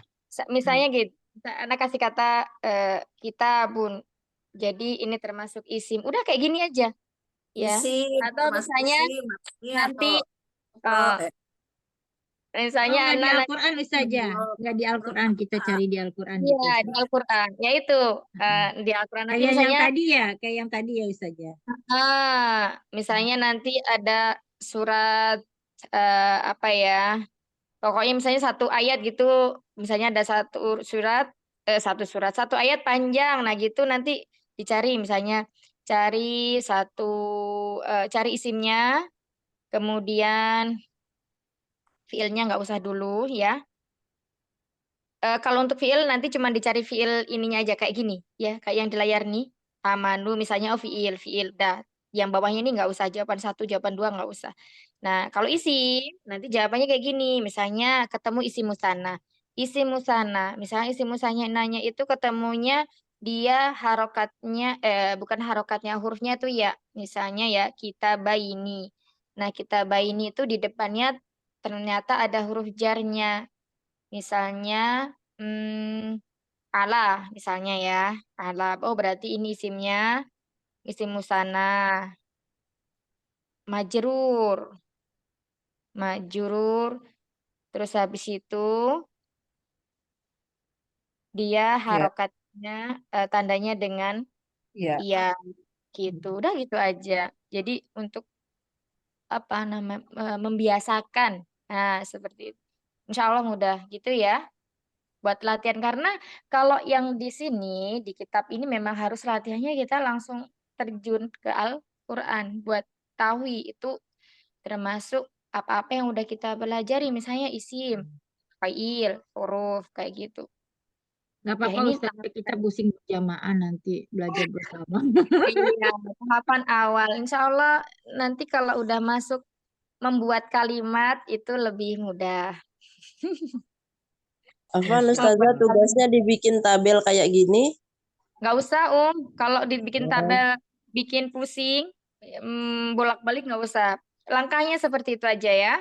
Misalnya gitu, anak kasih kata kita bun. Jadi ini termasuk isim. Udah kayak gini aja, ya. Isim, Atau termasuk misalnya isim, maksudnya nanti atau misalnya Nggak di anak Al-Quran saja. Nggak di Al-Quran, kita cari di Al-Quran gitu. iya di Al-Quran, yaitu di Al-Quran nanti Kayak yang misalnya tadi ya, kayak yang tadi ya saja. misalnya nanti ada surat apa ya? Pokoknya misalnya satu ayat gitu, misalnya ada satu ayat panjang, nah gitu nanti dicari misalnya cari isimnya, kemudian fiilnya nggak usah dulu ya. Kalau untuk fiil nanti cuma dicari fiil ininya aja kayak gini ya, kayak yang di layar nih. Amanu misalnya fiil dah. Yang bawahnya ini nggak usah jawaban 1, jawaban 2 nggak usah. Nah, kalau isi nanti jawabannya kayak gini. Misalnya ketemu isi musana. Isi musana, misalnya isi musananya itu ketemunya dia harokatnya bukan harokatnya hurufnya tuh ya. Misalnya ya kita baini. Nah, kita baini itu di depannya ternyata ada huruf jarnya. Misalnya ala misalnya ya. Ala. Oh, berarti ini isimnya isim musana. Majrur. Terus habis itu dia harokatnya tandanya dengan Iya. iya gitu. Udah gitu aja. Jadi untuk apa namanya membiasakan. Nah, seperti itu. Insya Allah mudah gitu ya. Buat latihan karena kalau yang di sini di kitab ini memang harus latihannya kita langsung terjun ke Al-Qur'an buat tahu itu termasuk apa-apa yang udah kita pelajari misalnya isim, fa'il, huruf kayak gitu. Nggak Ya apa-apa ini Ustaz, kita pusing berjamaah nanti belajar bersama. iya, tahapan awal. Insya Allah nanti kalau udah masuk membuat kalimat itu lebih mudah. Afwan Ustazah, tugasnya dibikin tabel kayak gini? Nggak usah, kalau dibikin tabel, bikin pusing, bolak-balik nggak usah. Langkahnya seperti itu aja ya.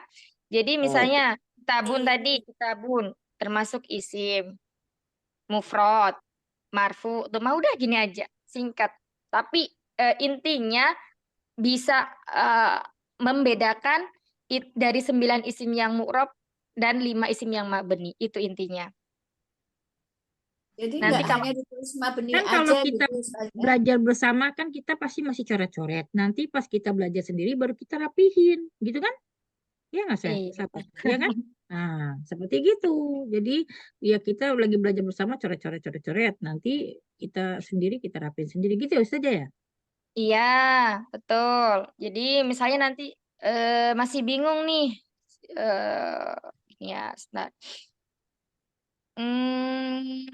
Jadi misalnya Kitabun tadi, kitabun termasuk isim, mufrad, marfu, dhamma, udah gini aja, singkat. Tapi intinya bisa membedakan dari 9 isim yang mu'rab dan 5 isim yang mabni, itu intinya. Jadi Nanti nggak kalau hanya ditulis mabni Kan kalau aja kita gitu Ustazah. belajar bersama kan kita pasti masih coret-coret. Nanti pas kita belajar sendiri baru kita rapihin, gitu kan? Iya nggak saya? iya. Sahabat? Iya kan? Nah, seperti gitu. Jadi ya kita lagi belajar bersama coret-coret. Nanti kita sendiri kita rapihin sendiri gitu ya Ustaz ya? Iya, betul. Jadi misalnya nanti masih bingung nih, ya, sebentar.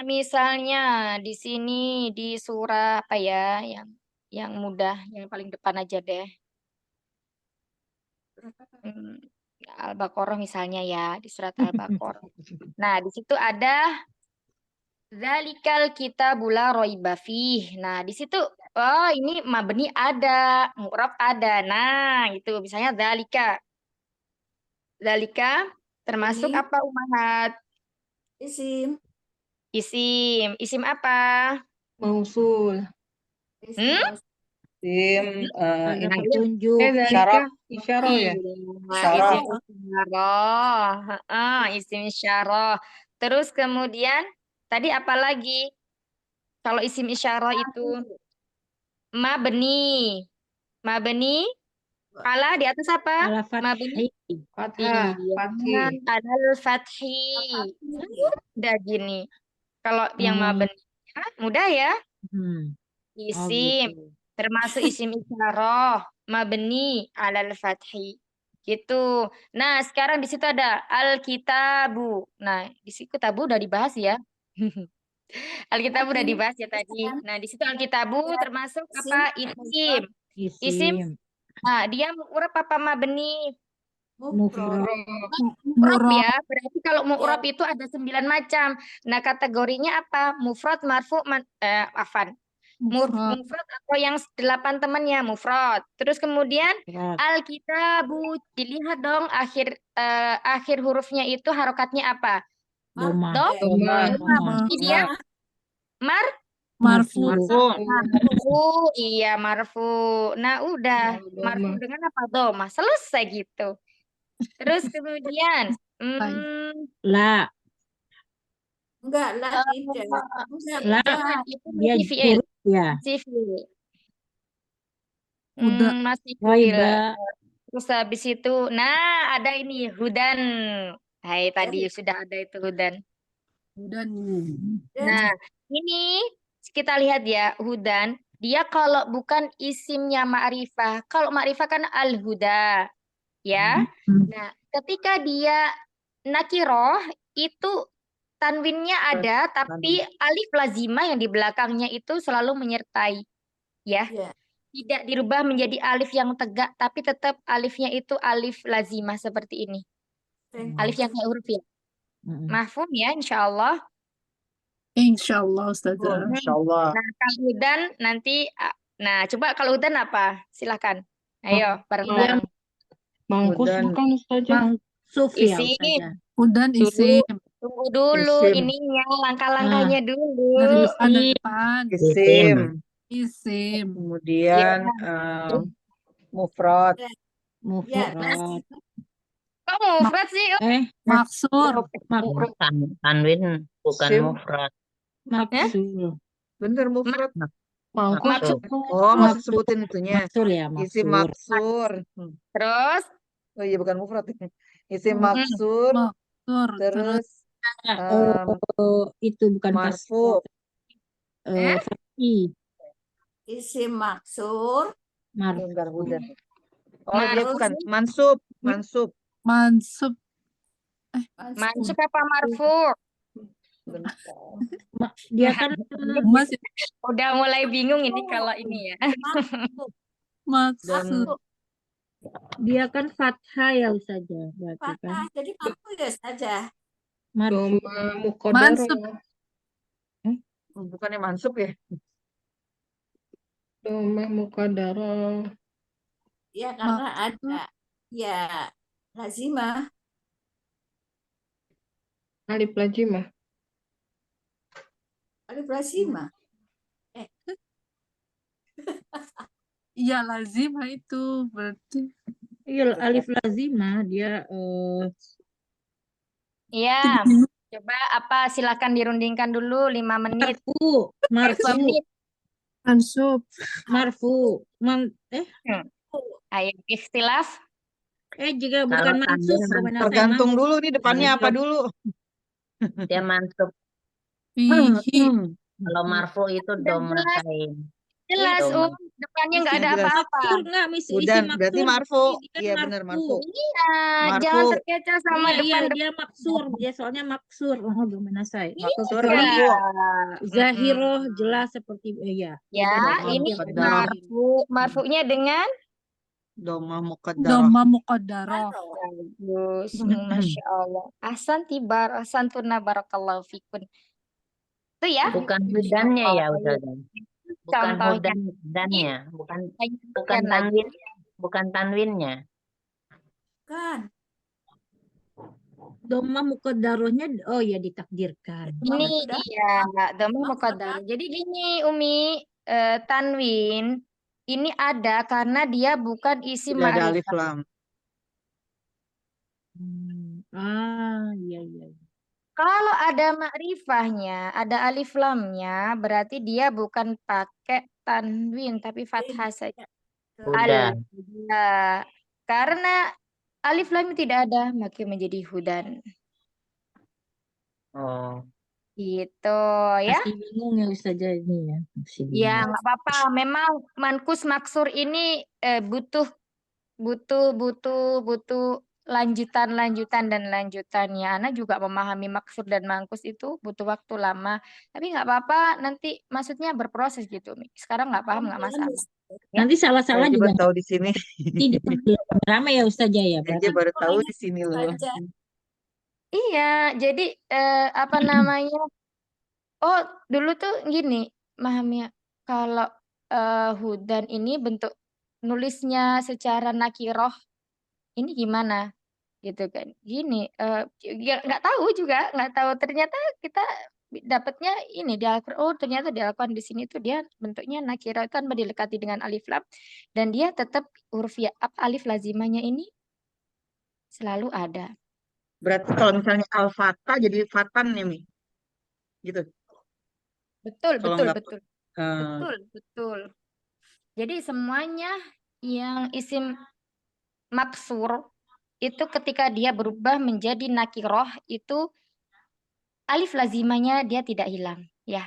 Misalnya di sini di surah apa ya, yang mudah, yang paling depan aja deh. Hmm, Al-Baqarah misalnya ya, di surat Al-Baqarah. Nah, di situ ada Zalikal kitabu la raiba fih. Nah, di situ oh ini mabni ada, mu'rab ada. Nah, itu misalnya zalika. Zalika termasuk Ini apa Umahat? isim, Isim. Isim apa? Mausul. isim Hmm? mausul. Tim Ada ini petunjuk. Syarat Isyarah ya. Iya, Isyarah. isim isyarah. Heeh, isim isyarah. Terus kemudian tadi apa lagi? Kalau isim isyarah itu mabni. Mabni ala di atas apa? Ala Mabni. fathi. Fathah, Iya, fathih. alal fathi. Udah gini. Kalau yang Hmm, mabni mudah ya. Oh Isim gitu. termasuk isim isyarah mabni alal fathi. Gitu. Nah, sekarang di situ ada al-kitabu. Nah, di situ kitabu udah dibahas ya. Alkitabu udah Tadi dibahas ya tadi. kan Nah, di situ alkitabu ya, termasuk isim, apa? Isim. Isim. Isim. Nah, dia mu'rab apa mabni? mufrad. Mufrad. Mu'rab Murah. ya. Berarti kalau mu'rab Ya, itu ada 9 macam. Nah, kategorinya apa? Mufrad, marfu, afan. Mufrad. Mufrad atau yang 8 temannya mufrad. Terus kemudian Mufrad. alkitabu, dilihat dong akhir hurufnya itu harokatnya apa? Doma. ya. Doma. Doma. Berarti dia mar Marfu. Marfu. marfu. Iya, marfu. Nah, udah marfu Doma. dengan apa? Doma. Selesai gitu. Terus kemudian Baik. La. Enggak lah tidak. Enggak, La. enggak. itu Dia masih fi'il. huruf ya. Masih fi'il. Udah. Masih fi'il. Raiba. Terus habis itu, nah ada ini hudan. Hai, tadi Jadi, sudah ada itu hudan. Dan Nah, ini kita lihat ya, hudan. Dia kalau bukan isimnya ma'rifah. Kalau ma'rifah kan al-huda, ya. Nah, ketika dia nakiroh, itu tanwinnya ada, tapi alif lazimah yang di belakangnya itu selalu menyertai, ya. ya. Tidak dirubah menjadi alif yang tegak, tapi tetap alifnya itu alif lazimah seperti ini. Alif yang kayak huruf ya. Mahfum ya, insya Allah. insya Allah Ustazah. Insya Allah. Nah, kalau hudan nanti, nah coba kalau hudan apa? Silakan. Ayo, bareng-bareng. Mangkus Hudan. bukan Ustazah. Mangsuf ya Isim. Ustazah. Udan Dulu, isim. tunggu dulu Isim. ininya, langkah-langkahnya dulu. Dari depan, dari Isim. depan. Isim. Isim. Kemudian mufrad. Ya, Mufrad. Kok mufrad sih? Maksur. Tanwin bukan Isim. mufrad. Maksur. Bener mufrad. Mangkus Maksud. bukan. Oh, maksud sebutin itunya. Maksur ya, Isim maksur. maksur. Terus? Oh iya bukan mufrad. Isim Hmm. maksur. Maksur. Terus Itu bukan marfu. fathi. isim maksur, Marfu. Enggak hudan. Oh dia Marfu. bukan mansub. Mansub. Mansub. Mansub apa marfu? Dia kan Masih Udah mulai bingung ini kalau ini ya. maksud. dia kan fathah ya Ustazah, berarti kan. fathah. Jadi marfu ya saja. Marfu. Doma mukodaro. Mansub. Bukannya mansub ya? Doma mukodaro. Ya karena ada ya lazimah. Alif lazimah. Alif lazimah. Iya lazimah itu berarti Iya, alif lazimah dia Iya, coba apa silakan dirundingkan dulu 5 menit. marfu, 2 marfu, menit. Mansub. marfu, Ayo ikhtilaf. juga Kalau bukan mansub, tanwin gimana saya Tergantung dulu nih depannya apa mansub, dulu. dia mansub. Fihi. Kalau marfu itu Udah domatain. jelas, Doma. depannya nggak Udah ada jelas. apa-apa. maksur nggak isi Udan, berarti maksur marfu. dia kan Iya benar marfu. Iya, Marfu. jangan terkecoh sama Iya, depan. dia maksur, dia soalnya maksur. Oh, gimana saya? Maksur Iya. marfu. Zahiroh jelas seperti Ya, Doma ini muqaddarah. marfunya dengan Doma muqaddarah. doma muqaddarah. bagus. Masya Allah. Ahsantuna barakallahu fikun. Itu ya. Bukan hudannya ya Ustazah. Bukan Contohnya. hudannya, bukan Bukan lagi. tanwin, bukan tanwinnya. Kan. Doma muqaddarohnya, oh ya ditakdirkan. Ini Udah. dia, dhamma muqaddar. Jadi gini, Umi, tanwin ini ada karena dia bukan isim Tidak ada alif ma'rifah. lam. Iya, iya. Kalau ada ma'rifahnya, ada alif lamnya, berarti dia bukan pakai tanwin tapi fathah saja. Hudan. Al-huda. Karena alif lam tidak ada, maka menjadi hudan. Oh. Gitu ya. Masih bingung ya Ustazah ini ya. Masih bingung. Ya, nggak apa-apa. Memang mankus maksur ini butuh lanjutan dan lanjutannya. Ana juga memahami maksud dan mankus itu butuh waktu lama. Tapi nggak apa-apa, nanti maksudnya berproses gitu. Mi. Sekarang nggak paham, nggak masalah. Nanti salah-salah Saya juga baru tahu di sini. ramai ya Ustazah ya. Saya Berarti baru tahu di sini loh. Iya, jadi apa namanya? Oh, dulu tuh gini, memahami kalau hudan ini bentuk nulisnya secara nakiroh ini gimana gitu kan? Gini, ya nggak tahu juga, nggak tahu ternyata kita dapatnya ini di Al-Quran. Oh, ternyata di Al-Quran di sini tuh dia bentuknya nakiroh itu kan dilekati dengan alif lam dan dia tetap huruf ya alif lazimanya ini selalu ada. Berarti kalau misalnya al-fatah jadi fatan ya Mi? Gitu. Betul, Kalau betul, nggak betul. eh, Betul, betul. Jadi semuanya yang isim maksur itu ketika dia berubah menjadi nakiroh itu alif lazimanya dia tidak hilang ya.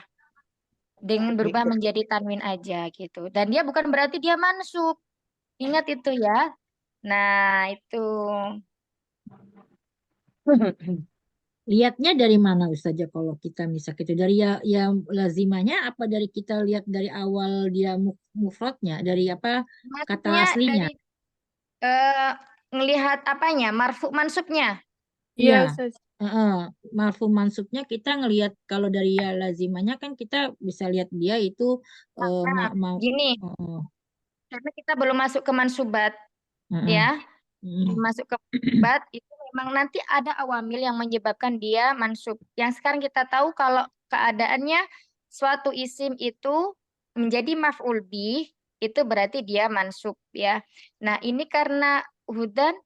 Dengan berubah menjadi tanwin aja gitu. Dan dia bukan berarti dia mansub. Ingat itu ya. Nah, itu. lihatnya dari mana Ustazah kalau kita misal itu dari ya lazimanya apa dari kita lihat dari awal dia mufradnya dari apa kata Maksudnya aslinya? dari ngelihat apanya? Marfu mansubnya. Iya. Iya, Ustaz. Marfu mansubnya kita ngelihat kalau dari ya lazimanya kan kita bisa lihat dia itu Gini, karena kita belum masuk ke mansubat ya. Belum masuk ke mansubat itu memang nanti ada awamil yang menyebabkan dia mansub. Yang sekarang kita tahu kalau keadaannya suatu isim itu menjadi maf'ul bih itu berarti dia mansub ya. Nah, ini karena hudan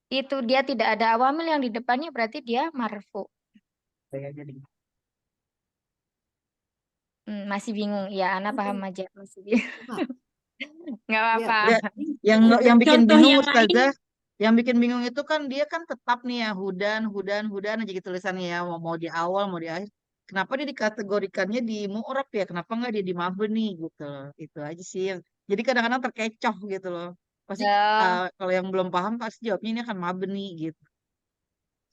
itu dia tidak ada awamil yang di depannya berarti dia marfu. Masih bingung ya, Ana paham aja masih bingung. Nggak apa-apa. yang bikin Contoh bingung yang Ustazah, yang bikin bingung itu kan dia kan tetap nih ya hudan aja gitu tulisannya ya mau di awal mau di akhir. Kenapa dia dikategorikannya di mu'rab ya? Kenapa nggak dia di mabni gitu loh. Itu aja sih. Jadi kadang-kadang terkecoh gitu loh. Pasti kalau yang belum paham pasti jawabnya ini akan mabni gitu.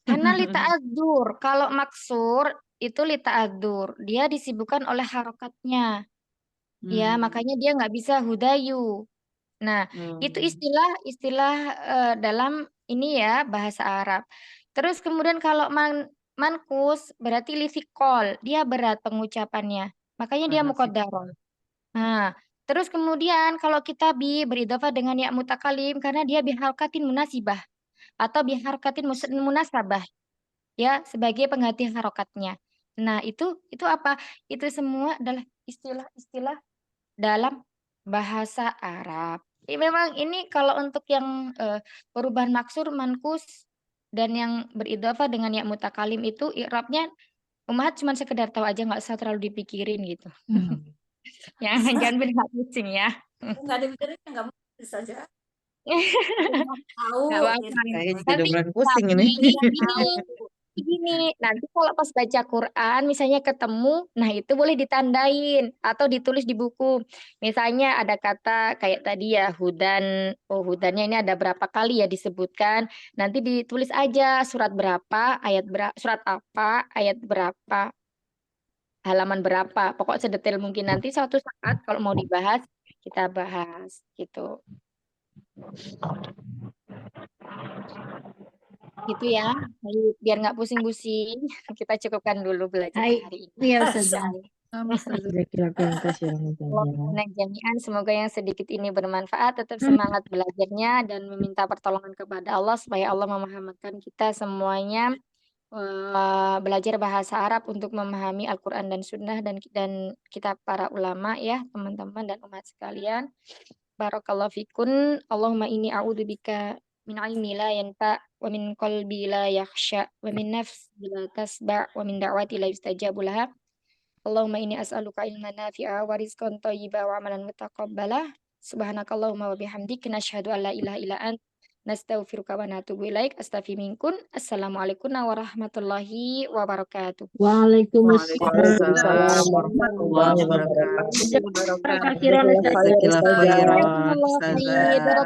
Karena lita'adzur, kalau maksur itu lita'adzur, dia disibukkan oleh harokatnya. Ya, makanya dia nggak bisa hudayu. Nah, itu istilah dalam ini ya bahasa Arab. Terus kemudian kalau mankus berarti lifikol, dia berat pengucapannya. Makanya dia muqaddarah. Nah, terus kemudian kalau kita beridhofah dengan ya mutakalim karena dia biharkatin munasibah atau biharkatin munasabah. ya sebagai pengganti harokatnya. Nah, itu apa? Itu semua adalah istilah-istilah dalam bahasa Arab. Memang ini kalau untuk yang perubahan maksur, mankus dan yang beridhofah dengan ya mutakalim itu i'rabnya Umahat cuma sekedar tahu aja, nggak usah terlalu dipikirin gitu. Ya, jangan bikin pusing ya. Nggak dipikirin nggak mungkin saja. Tahu Nggak apa-apa. gitu. Kayaknya juga Tapi bulan pusing ini. gini, nanti kalau pas baca Quran misalnya ketemu, nah itu boleh ditandain atau ditulis di buku. Misalnya ada kata kayak tadi ya hudan, oh hudannya ini ada berapa kali ya disebutkan. Nanti ditulis aja surat berapa, surat apa, ayat berapa, halaman berapa. Pokok sedetail mungkin nanti suatu saat kalau mau dibahas kita bahas gitu. Gitu ya. Baik, biar nggak pusing-pusing, kita cukupkan dulu belajar Hai, hari ini. iya Ustazah. Sama Ustazah. Jazakallahu khairan Allahumma jami'an, semoga yang sedikit ini bermanfaat, tetap semangat belajarnya dan meminta pertolongan kepada Allah supaya Allah memahamkan kita semuanya belajar bahasa Arab untuk memahami Al-Quran dan Sunnah dan kita para ulama ya teman-teman dan umat sekalian. Barakallahu fikun. Allahumma inni a'udzubika min ilmi la yanfa wa min qalbi la yakhsha wa min nafsi la tasba' wa min da'wati la yustajabu laha. Allahumma inni as'aluka ilman nafi'a wa rizqan thayyiba wa amalan mutaqabbala. Subhanakallahumma wa bihamdika nasyhadu an la ilaha illa anta nastaghfiruka wa natubu ilaik. Astaghfirukum. Assalamualaikum warahmatullahi wabarakatuh. Waalaikumsalam. Waalaikumsalam warahmatullahi wabarakatuh. Jazakallahu khairan, Ustazah. Jazakallahu khairan, Jazakallahu Ustazah. khair.